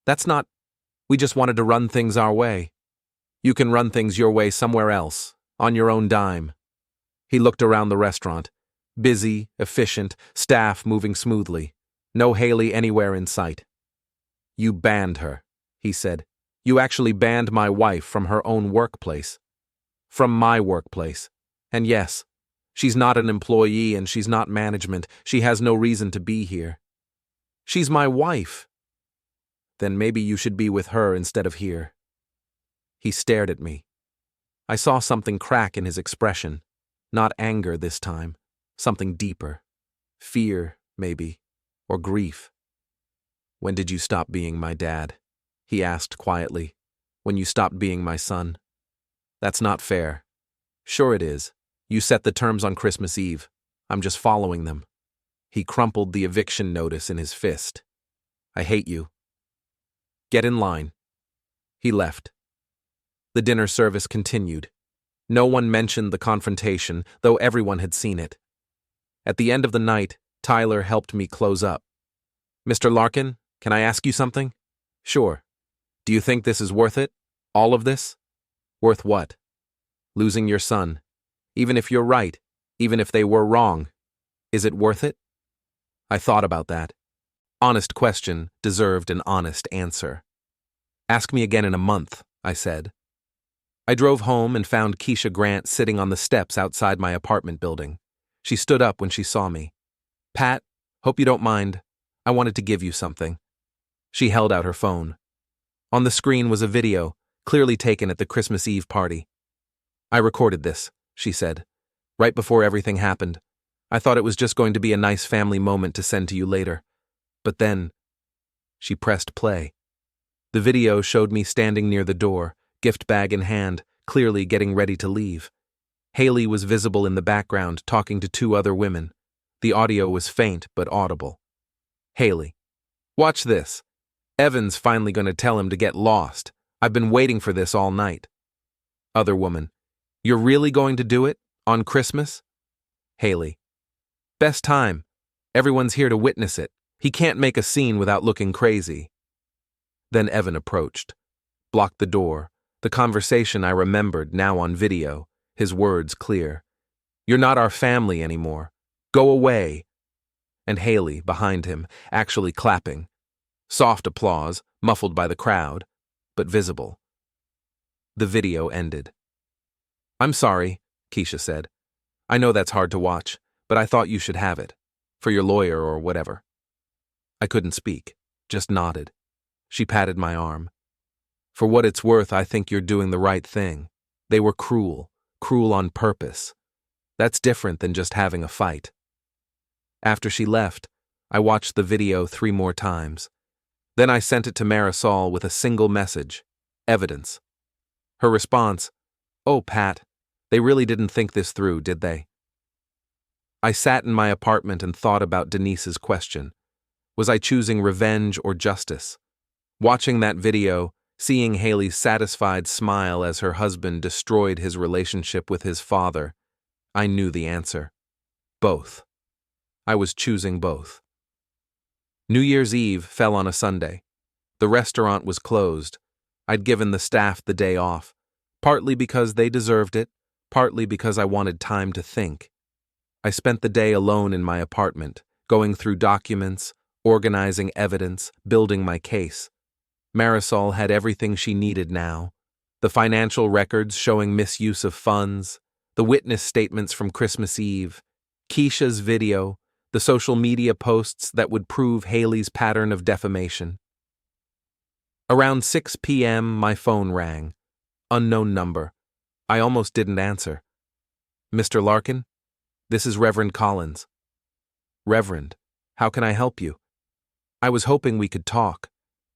That's not... We just wanted to run things our way. You can run things your way somewhere else, on your own dime. He looked around the restaurant. Busy, efficient, staff moving smoothly. No Haley anywhere in sight. You banned her, he said. You actually banned my wife from her own workplace. From my workplace. And yes, she's not an employee and she's not management. She has no reason to be here. She's my wife. Then maybe you should be with her instead of here. He stared at me. I saw something crack in his expression. Not anger this time. Something deeper. Fear, maybe. Or grief. When did you stop being my dad? He asked quietly. When you stopped being my son? That's not fair. Sure it is. You set the terms on Christmas Eve. I'm just following them. He crumpled the eviction notice in his fist. I hate you. Get in line. He left. The dinner service continued. No one mentioned the confrontation, though everyone had seen it. At the end of the night, Tyler helped me close up. "Mr. Larkin, can I ask you something?" "Sure. Do you think this is worth it? All of this?" "Worth what?" "Losing your son. Even if you're right, even if they were wrong. Is it worth it?" I thought about that. Honest question deserved an honest answer. "Ask me again in a month," I said. I drove home and found Keisha Grant sitting on the steps outside my apartment building. She stood up when she saw me. "Pat, hope you don't mind. I wanted to give you something." She held out her phone. On the screen was a video, clearly taken at the Christmas Eve party. "I recorded this," she said, "right before everything happened. I thought it was just going to be a nice family moment to send to you later. But then..." She pressed play. The video showed me standing near the door, gift bag in hand, clearly getting ready to leave. Haley was visible in the background, talking to two other women. The audio was faint but audible. Haley: "Watch this. Evan's finally going to tell him to get lost. I've been waiting for this all night." Other woman: "You're really going to do it? On Christmas?" Haley: "Best time. Everyone's here to witness it. He can't make a scene without looking crazy." Then Evan approached, blocked the door, the conversation I remembered now on video, his words clear. "You're not our family anymore. Go away." And Haley, behind him, actually clapping. Soft applause, muffled by the crowd, but visible. The video ended. "I'm sorry," Keisha said. "I know that's hard to watch, but I thought you should have it. For your lawyer or whatever." I couldn't speak, just nodded. She patted my arm. "For what it's worth, I think you're doing the right thing. They were cruel on purpose. That's different than just having a fight." After she left, I watched the video 3 more times. Then I sent it to Marisol with a single message: evidence. Her response: "Oh, Pat, they really didn't think this through, did they?" I sat in my apartment and thought about Denise's question. Was I choosing revenge or justice? Watching that video, seeing Haley's satisfied smile as her husband destroyed his relationship with his father, I knew the answer. Both. I was choosing both. New Year's Eve fell on a Sunday. The restaurant was closed. I'd given the staff the day off, partly because they deserved it, partly because I wanted time to think. I spent the day alone in my apartment, going through documents, organizing evidence, building my case. Marisol had everything she needed now: the financial records showing misuse of funds, the witness statements from Christmas Eve, Keisha's video, the social media posts that would prove Haley's pattern of defamation. Around 6 p.m., my phone rang. Unknown number. I almost didn't answer. "Mr. Larkin? This is Reverend Collins." "Reverend, how can I help you?" "I was hoping we could talk.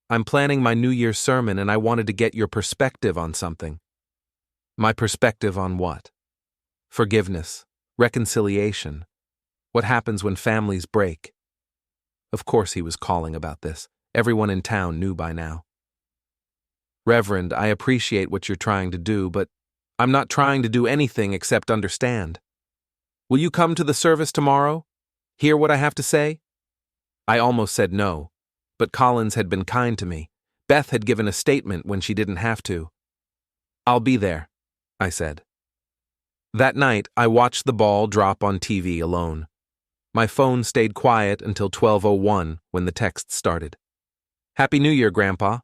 I'm planning my New Year's sermon and I wanted to get your perspective on something." "My perspective on what?" "Forgiveness, reconciliation. What happens when families break?" Of course he was calling about this. Everyone in town knew by now. "Reverend, I appreciate what you're trying to do, but I'm not trying to do anything except understand. Will you come to the service tomorrow? Hear what I have to say?" I almost said no, but Collins had been kind to me. Beth had given a statement when she didn't have to. "I'll be there," I said. That night, I watched the ball drop on TV alone. My phone stayed quiet until 12:01 when the text started. "Happy New Year, Grandpa."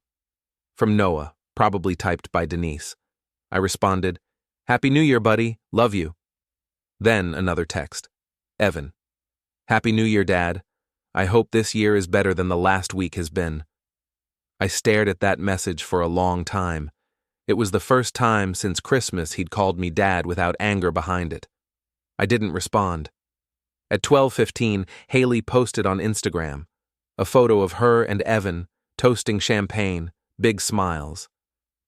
From Noah, probably typed by Denise. I responded, "Happy New Year, buddy. Love you." Then another text. Evan. "Happy New Year, Dad. I hope this year is better than the last week has been." I stared at that message for a long time. It was the first time since Christmas he'd called me Dad without anger behind it. I didn't respond. At 12:15, Haley posted on Instagram a photo of her and Evan toasting champagne, big smiles.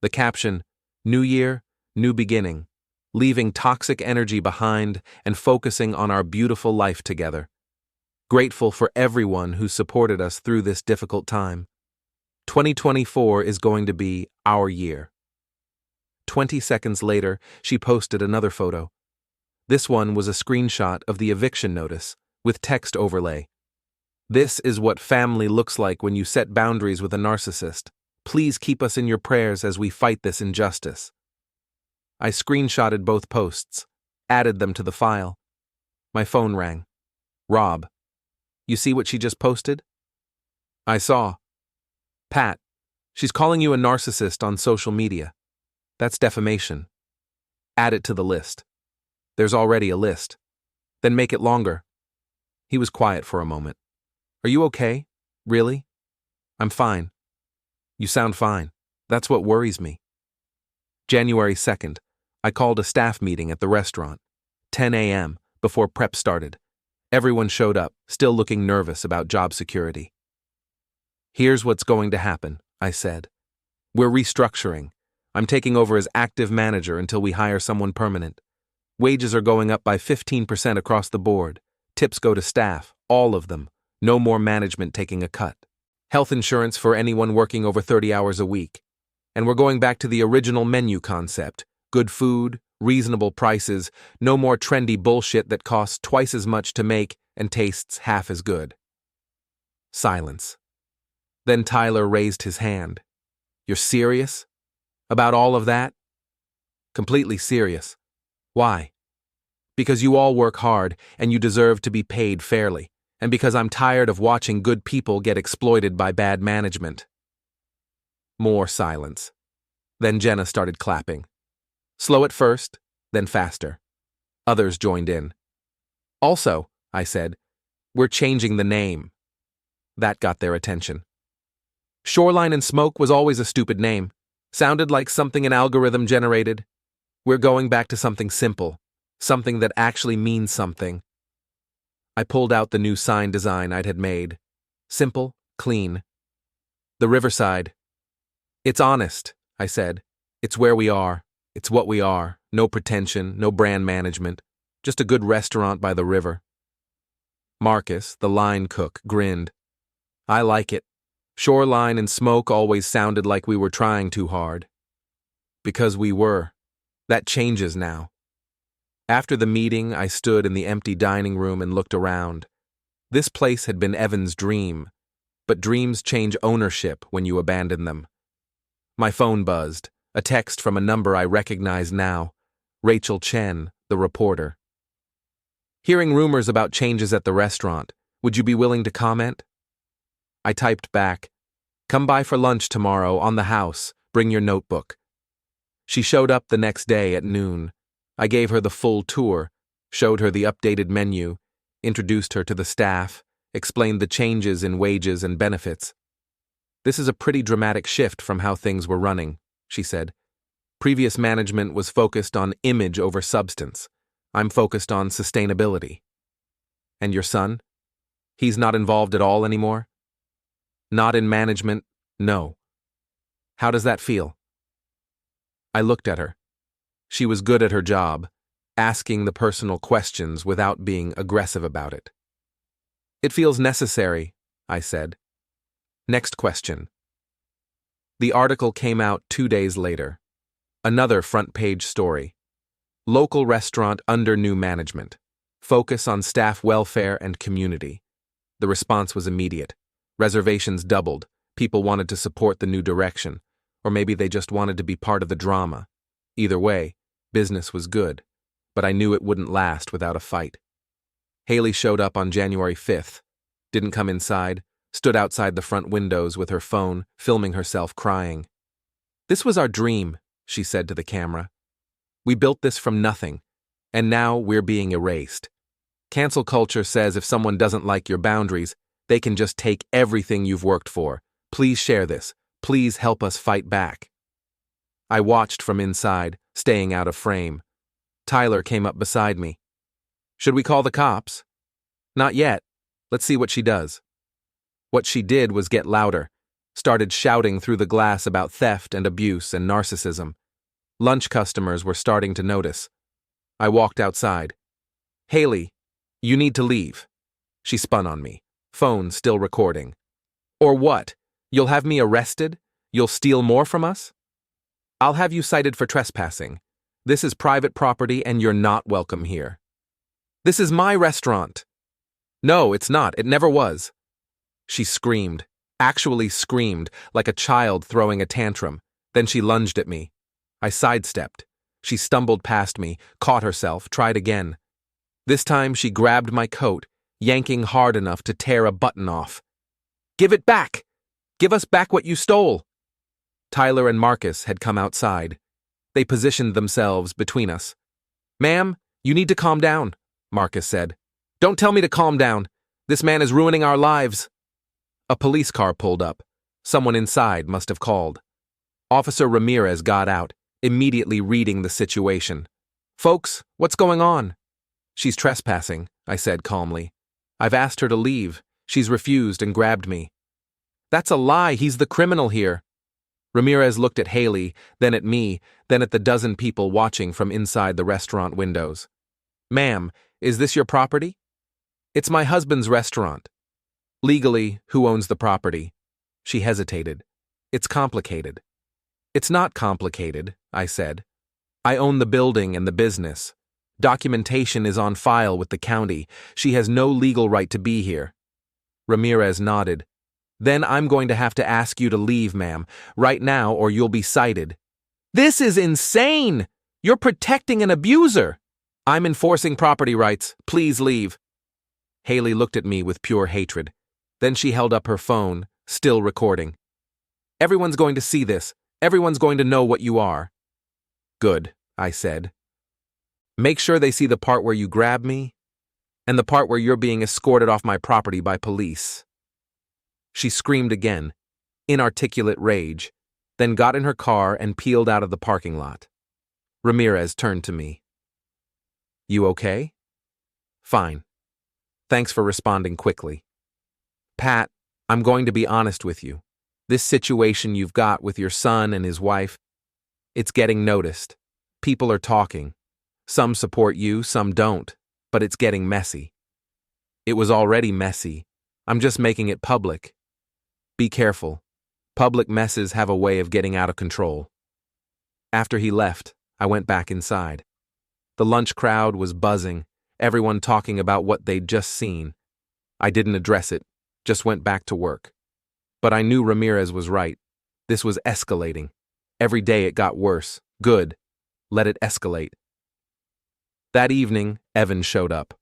The caption: "New Year, new beginning, leaving toxic energy behind and focusing on our beautiful life together. Grateful for everyone who supported us through this difficult time." 2024 is going to be our year. 20 seconds later, she posted another photo. This one was a screenshot of the eviction notice, with text overlay. This is what family looks like when you set boundaries with a narcissist. Please keep us in your prayers as we fight this injustice. I screenshotted both posts, added them to the file. My phone rang. Rob, you see what she just posted? I saw. Pat, she's calling you a narcissist on social media. That's defamation. Add it to the list. There's already a list. Then make it longer. He was quiet for a moment. Are you okay? Really? I'm fine. You sound fine. That's what worries me. January 2nd, I called a staff meeting at the restaurant. 10 a.m., before prep started. Everyone showed up, still looking nervous about job security. Here's what's going to happen, I said. We're restructuring. I'm taking over as active manager until we hire someone permanent. Wages are going up by 15% across the board. Tips go to staff, all of them. No more management taking a cut. Health insurance for anyone working over 30 hours a week. And we're going back to the original menu concept. Good food, reasonable prices, no more trendy bullshit that costs twice as much to make and tastes half as good. Silence. Then Tyler raised his hand. You're serious? About all of that? Completely serious. Why? Because you all work hard and you deserve to be paid fairly, and because I'm tired of watching good people get exploited by bad management. More silence. Then Jenna started clapping. Slow at first, then faster. Others joined in. Also, I said, we're changing the name. That got their attention. Shoreline and Smoke was always a stupid name. Sounded like something an algorithm generated. We're going back to something simple, something that actually means something. I pulled out the new sign design I'd had made. Simple, clean. The Riverside. It's honest, I said. It's where we are. It's what we are. No pretension, no brand management. Just a good restaurant by the river. Marcus, the line cook, grinned. I like it. Shoreline and Smoke always sounded like we were trying too hard. Because we were. That changes now. After the meeting, I stood in the empty dining room and looked around. This place had been Evan's dream, but dreams change ownership when you abandon them. My phone buzzed, a text from a number I recognize now, Rachel Chen, the reporter. Hearing rumors about changes at the restaurant, would you be willing to comment? I typed back, come by for lunch tomorrow on the house, bring your notebook. She showed up the next day at noon. I gave her the full tour, showed her the updated menu, introduced her to the staff, explained the changes in wages and benefits. This is a pretty dramatic shift from how things were running, she said. Previous management was focused on image over substance. I'm focused on sustainability. And your son? He's not involved at all anymore? Not in management, no. How does that feel? I looked at her. She was good at her job, asking the personal questions without being aggressive about it. It feels necessary, I said. Next question. The article came out 2 days later. Another front-page story. Local restaurant under new management. Focus on staff welfare and community. The response was immediate. Reservations doubled. People wanted to support the new direction. Or maybe they just wanted to be part of the drama. Either way, business was good. But I knew it wouldn't last without a fight. Haley showed up on January 5th. Didn't come inside. Stood outside the front windows with her phone, filming herself crying. This was our dream, she said to the camera. We built this from nothing, and now we're being erased. Cancel culture says if someone doesn't like your boundaries, they can just take everything you've worked for. Please share this. Please help us fight back. I watched from inside, staying out of frame. Tyler came up beside me. Should we call the cops? Not yet. Let's see what she does. What she did was get louder, started shouting through the glass about theft and abuse and narcissism. Lunch customers were starting to notice. I walked outside. Haley, you need to leave. She spun on me, phone still recording. Or what? You'll have me arrested? You'll steal more from us? I'll have you cited for trespassing. This is private property and you're not welcome here. This is my restaurant. No, it's not. It never was. She screamed, actually screamed, like a child throwing a tantrum. Then she lunged at me. I sidestepped. She stumbled past me, caught herself, tried again. This time she grabbed my coat, yanking hard enough to tear a button off. Give it back! Give us back what you stole! Tyler and Marcus had come outside. They positioned themselves between us. Ma'am, you need to calm down, Marcus said. Don't tell me to calm down. This man is ruining our lives. A police car pulled up. Someone inside must have called. Officer Ramirez got out, immediately reading the situation. Folks, what's going on? She's trespassing, I said calmly. I've asked her to leave. She's refused and grabbed me. That's a lie. He's the criminal here. Ramirez looked at Haley, then at me, then at the dozen people watching from inside the restaurant windows. Ma'am, is this your property? It's my husband's restaurant. Legally, who owns the property? She hesitated. It's complicated. It's not complicated, I said. I own the building and the business. Documentation is on file with the county. She has no legal right to be here. Ramirez nodded. Then I'm going to have to ask you to leave, ma'am, right now or you'll be cited. This is insane! You're protecting an abuser! I'm enforcing property rights. Please leave. Haley looked at me with pure hatred. Then she held up her phone, still recording. Everyone's going to see this. Everyone's going to know what you are. Good, I said. Make sure they see the part where you grab me and the part where you're being escorted off my property by police. She screamed again, inarticulate rage, then got in her car and peeled out of the parking lot. Ramirez turned to me. You okay? Fine. Thanks for responding quickly. Pat, I'm going to be honest with you. This situation you've got with your son and his wife, it's getting noticed. People are talking. Some support you, some don't, but it's getting messy. It was already messy. I'm just making it public. Be careful. Public messes have a way of getting out of control. After he left, I went back inside. The lunch crowd was buzzing, everyone talking about what they'd just seen. I didn't address it, just went back to work. But I knew Ramirez was right. This was escalating. Every day it got worse. Good. Let it escalate. That evening, Evan showed up.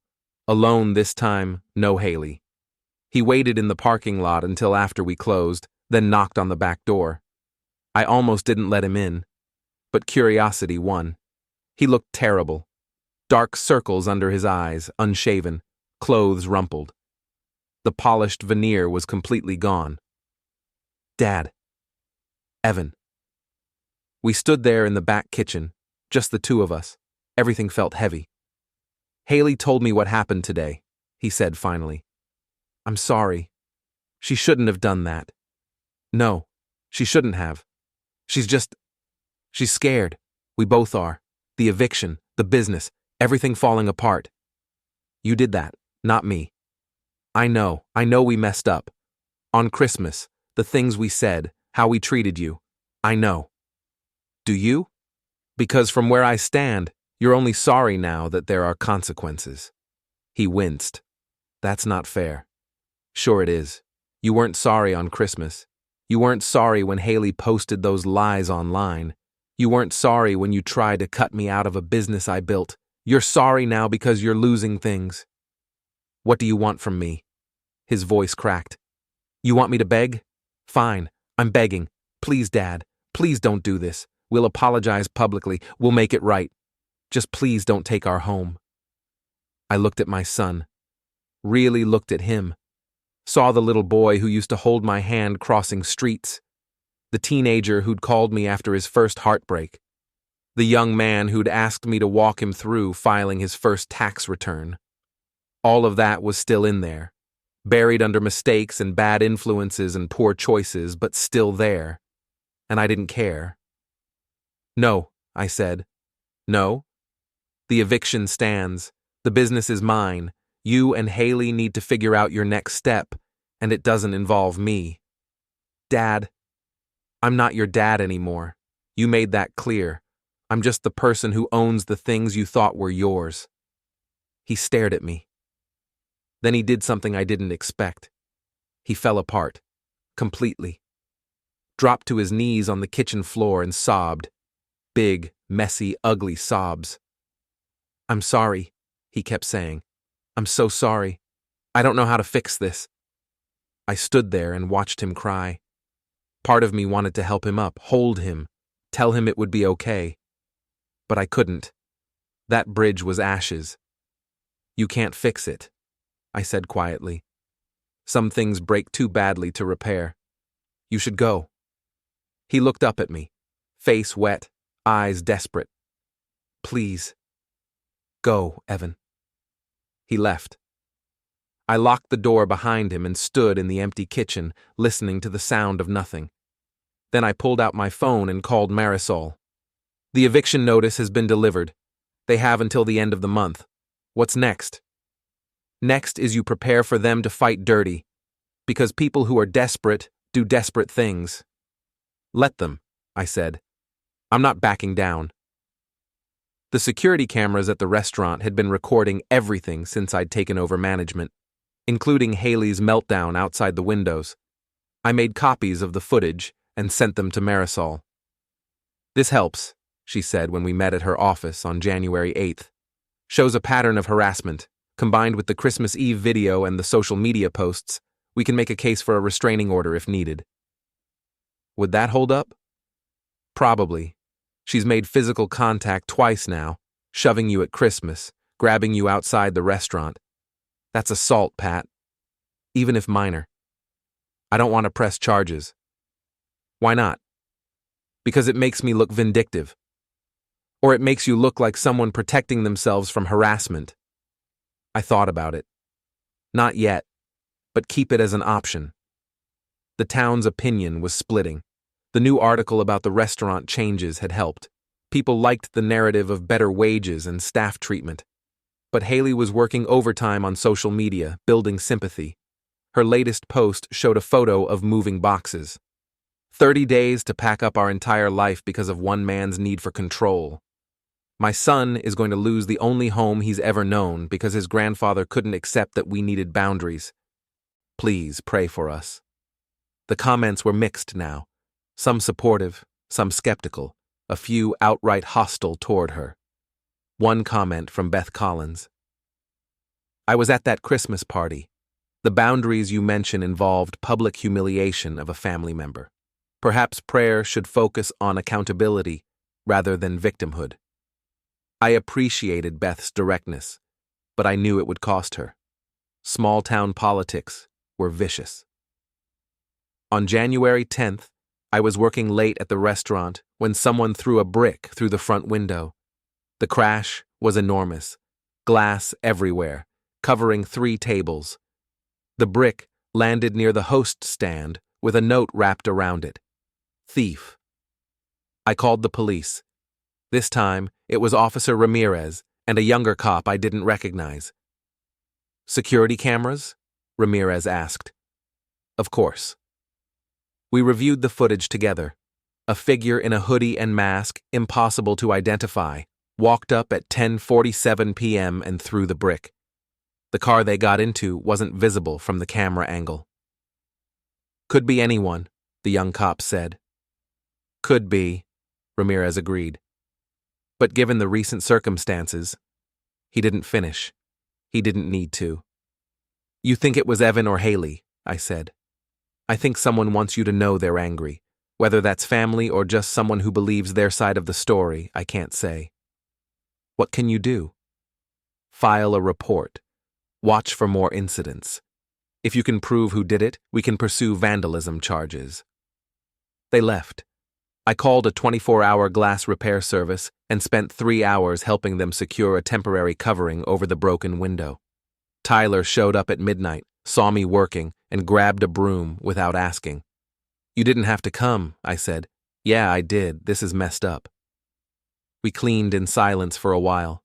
Alone this time, no Haley. He waited in the parking lot until after we closed, then knocked on the back door. I almost didn't let him in, but curiosity won. He looked terrible. Dark circles under his eyes, unshaven, clothes rumpled. The polished veneer was completely gone. Dad. Evan. We stood there in the back kitchen, just the two of us. Everything felt heavy. Haley told me what happened today, he said finally. I'm sorry. She shouldn't have done that. No, she shouldn't have. She's scared. We both are. The eviction, the business, everything falling apart. You did that, not me. I know we messed up. On Christmas, the things we said, how we treated you. I know. Do you? Because from where I stand, you're only sorry now that there are consequences. He winced. That's not fair. Sure it is. You weren't sorry on Christmas. You weren't sorry when Haley posted those lies online. You weren't sorry when you tried to cut me out of a business I built. You're sorry now because you're losing things. What do you want from me? His voice cracked. You want me to beg? Fine, I'm begging. Please, Dad, please don't do this. We'll apologize publicly. We'll make it right. Just please don't take our home. I looked at my son. Really looked at him. Saw the little boy who used to hold my hand crossing streets. The teenager who'd called me after his first heartbreak. The young man who'd asked me to walk him through filing his first tax return. All of that was still in there. Buried under mistakes and bad influences and poor choices, but still there. And I didn't care. No, I said. No? The eviction stands. The business is mine. You and Haley need to figure out your next step, and it doesn't involve me. Dad, I'm not your dad anymore. You made that clear. I'm just the person who owns the things you thought were yours. He stared at me. Then he did something I didn't expect. He fell apart, completely. Dropped to his knees on the kitchen floor and sobbed. Big, messy, ugly sobs. I'm sorry, he kept saying. I'm so sorry. I don't know how to fix this. I stood there and watched him cry. Part of me wanted to help him up, hold him, tell him it would be okay. But I couldn't. That bridge was ashes. You can't fix it, I said quietly. Some things break too badly to repair. You should go. He looked up at me, face wet, eyes desperate. Please. Go, Evan. He left. I locked the door behind him and stood in the empty kitchen, listening to the sound of nothing. Then I pulled out my phone and called Marisol. The eviction notice has been delivered. They have until the end of the month. What's next? Next is you prepare for them to fight dirty, because people who are desperate do desperate things. Let them, I said. I'm not backing down. The security cameras at the restaurant had been recording everything since I'd taken over management, including Haley's meltdown outside the windows. I made copies of the footage and sent them to Marisol. This helps, she said when we met at her office on January 8th. Shows a pattern of harassment. Combined with the Christmas Eve video and the social media posts, we can make a case for a restraining order if needed. Would that hold up? Probably. She's made physical contact twice now, shoving you at Christmas, grabbing you outside the restaurant. That's assault, Pat. Even if minor. I don't want to press charges. Why not? Because it makes me look vindictive. Or it makes you look like someone protecting themselves from harassment. I thought about it. Not yet, but keep it as an option. The town's opinion was splitting. The new article about the restaurant changes had helped. People liked the narrative of better wages and staff treatment. But Haley was working overtime on social media, building sympathy. Her latest post showed a photo of moving boxes. 30 days to pack up our entire life because of one man's need for control. My son is going to lose the only home he's ever known because his grandfather couldn't accept that we needed boundaries. Please pray for us. The comments were mixed now. Some supportive, some skeptical, a few outright hostile toward her. One comment from Beth Collins. I was at that Christmas party. The boundaries you mention involved public humiliation of a family member. Perhaps prayer should focus on accountability rather than victimhood. I appreciated Beth's directness, but I knew it would cost her. Small-town politics were vicious. On January 10th, I was working late at the restaurant when someone threw a brick through the front window. The crash was enormous, glass everywhere, covering 3 tables. The brick landed near the host stand with a note wrapped around it. Thief. I called the police. This time, it was Officer Ramirez and a younger cop I didn't recognize. Security cameras? Ramirez asked. Of course. We reviewed the footage together. A figure in a hoodie and mask, impossible to identify, walked up at 10:47 p.m. and threw the brick. The car they got into wasn't visible from the camera angle. Could be anyone, the young cop said. Could be, Ramirez agreed. But given the recent circumstances, he didn't finish. He didn't need to. You think it was Evan or Haley, I said. I think someone wants you to know they're angry. Whether that's family or just someone who believes their side of the story, I can't say. What can you do? File a report. Watch for more incidents. If you can prove who did it, we can pursue vandalism charges. They left. I called a 24-hour glass repair service and spent 3 hours helping them secure a temporary covering over the broken window. Tyler showed up at midnight, saw me working, and grabbed a broom without asking. You didn't have to come, I said. Yeah, I did. This is messed up. We cleaned in silence for a while.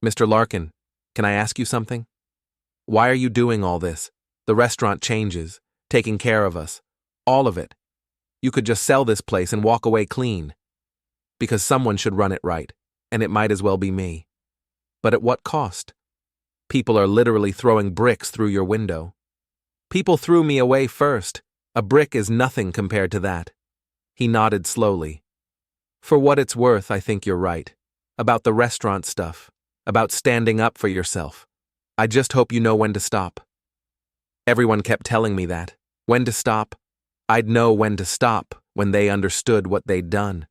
Mr. Larkin, can I ask you something? Why are you doing all this? The restaurant changes, taking care of us. All of it. You could just sell this place and walk away clean. Because someone should run it right, and it might as well be me. But at what cost? People are literally throwing bricks through your window. People threw me away first. A brick is nothing compared to that. He nodded slowly. For what it's worth, I think you're right. About the restaurant stuff. About standing up for yourself. I just hope you know when to stop. Everyone kept telling me that. When to stop? I'd know when to stop when they understood what they'd done.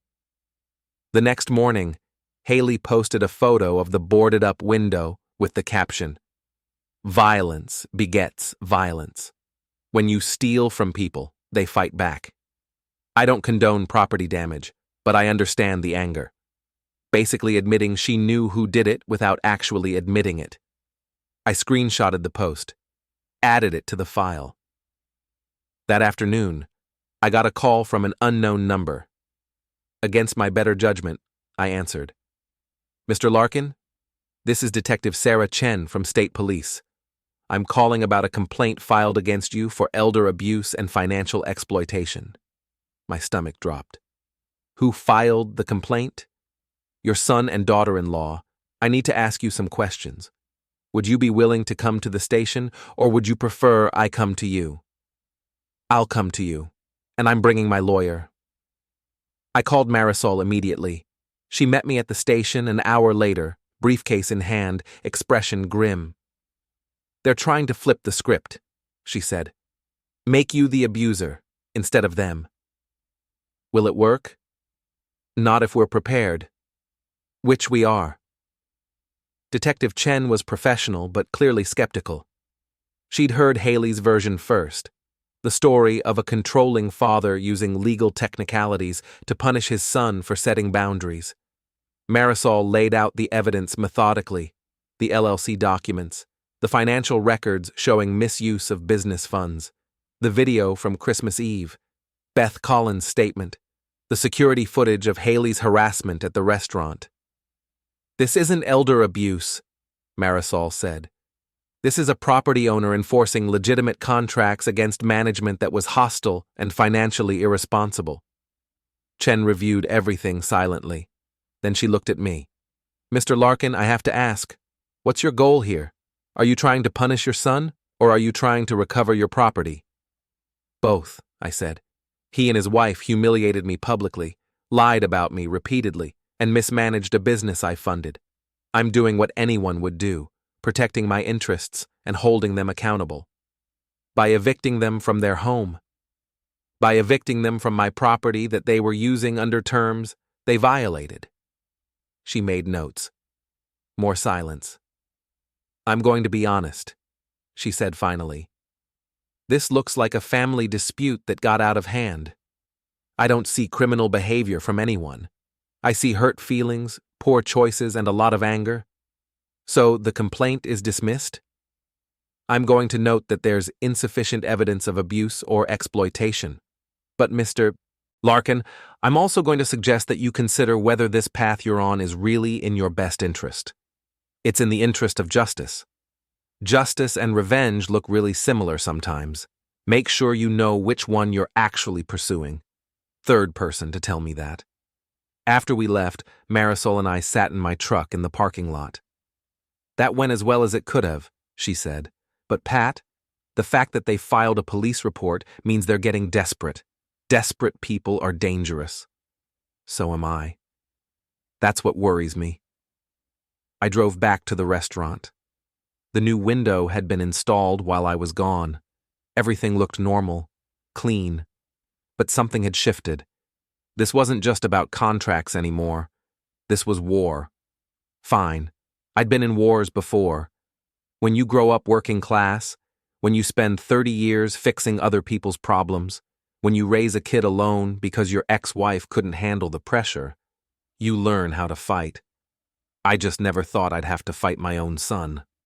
The next morning, Haley posted a photo of the boarded-up window with the caption, "Violence begets violence. When you steal from people, they fight back." I don't condone property damage, but I understand the anger. Basically admitting she knew who did it without actually admitting it. I screenshotted the post, added it to the file. That afternoon, I got a call from an unknown number. Against my better judgment, I answered. "Mr. Larkin, this is Detective Sarah Chen from State Police. I'm calling about a complaint filed against you for elder abuse and financial exploitation." My stomach dropped. Who filed the complaint? Your son and daughter-in-law. I need to ask you some questions. Would you be willing to come to the station, or would you prefer I come to you? I'll come to you, and I'm bringing my lawyer. I called Marisol immediately. She met me at the station an hour later, briefcase in hand, expression grim. "They're trying to flip the script," she said. "Make you the abuser, instead of them." Will it work? Not if we're prepared. Which we are. Detective Chen was professional but clearly skeptical. She'd heard Haley's version first. The story of a controlling father using legal technicalities to punish his son for setting boundaries. Marisol laid out the evidence methodically, the LLC documents, the financial records showing misuse of business funds, the video from Christmas Eve, Beth Collins' statement, the security footage of Haley's harassment at the restaurant. "This isn't elder abuse," Marisol said. "This is a property owner enforcing legitimate contracts against management that was hostile and financially irresponsible." Chen reviewed everything silently. Then she looked at me. "Mr. Larkin, I have to ask, what's your goal here? Are you trying to punish your son, or are you trying to recover your property?" "Both," I said. "He and his wife humiliated me publicly, lied about me repeatedly, and mismanaged a business I funded. I'm doing what anyone would do, protecting my interests and holding them accountable. By evicting them from their home. By evicting them from my property that they were using under terms they violated." She made notes. More silence. "I'm going to be honest," she said finally. "This looks like a family dispute that got out of hand. I don't see criminal behavior from anyone. I see hurt feelings, poor choices, and a lot of anger. So the complaint is dismissed? I'm going to note that there's insufficient evidence of abuse or exploitation. But Mr. Larkin, I'm also going to suggest that you consider whether this path you're on is really in your best interest. It's in the interest of justice. Justice and revenge look really similar sometimes. Make sure you know which one you're actually pursuing. Third person to tell me that." After we left, Marisol and I sat in my truck in the parking lot. "That went as well as it could have," she said. "But Pat, the fact that they filed a police report means they're getting desperate. Desperate people are dangerous. So am I. That's what worries me." I drove back to the restaurant. The new window had been installed while I was gone. Everything looked normal, clean. But something had shifted. This wasn't just about contracts anymore. This was war. Fine. I'd been in wars before. When you grow up working class, when you spend 30 years fixing other people's problems, when you raise a kid alone because your ex-wife couldn't handle the pressure, you learn how to fight. I just never thought I'd have to fight my own son.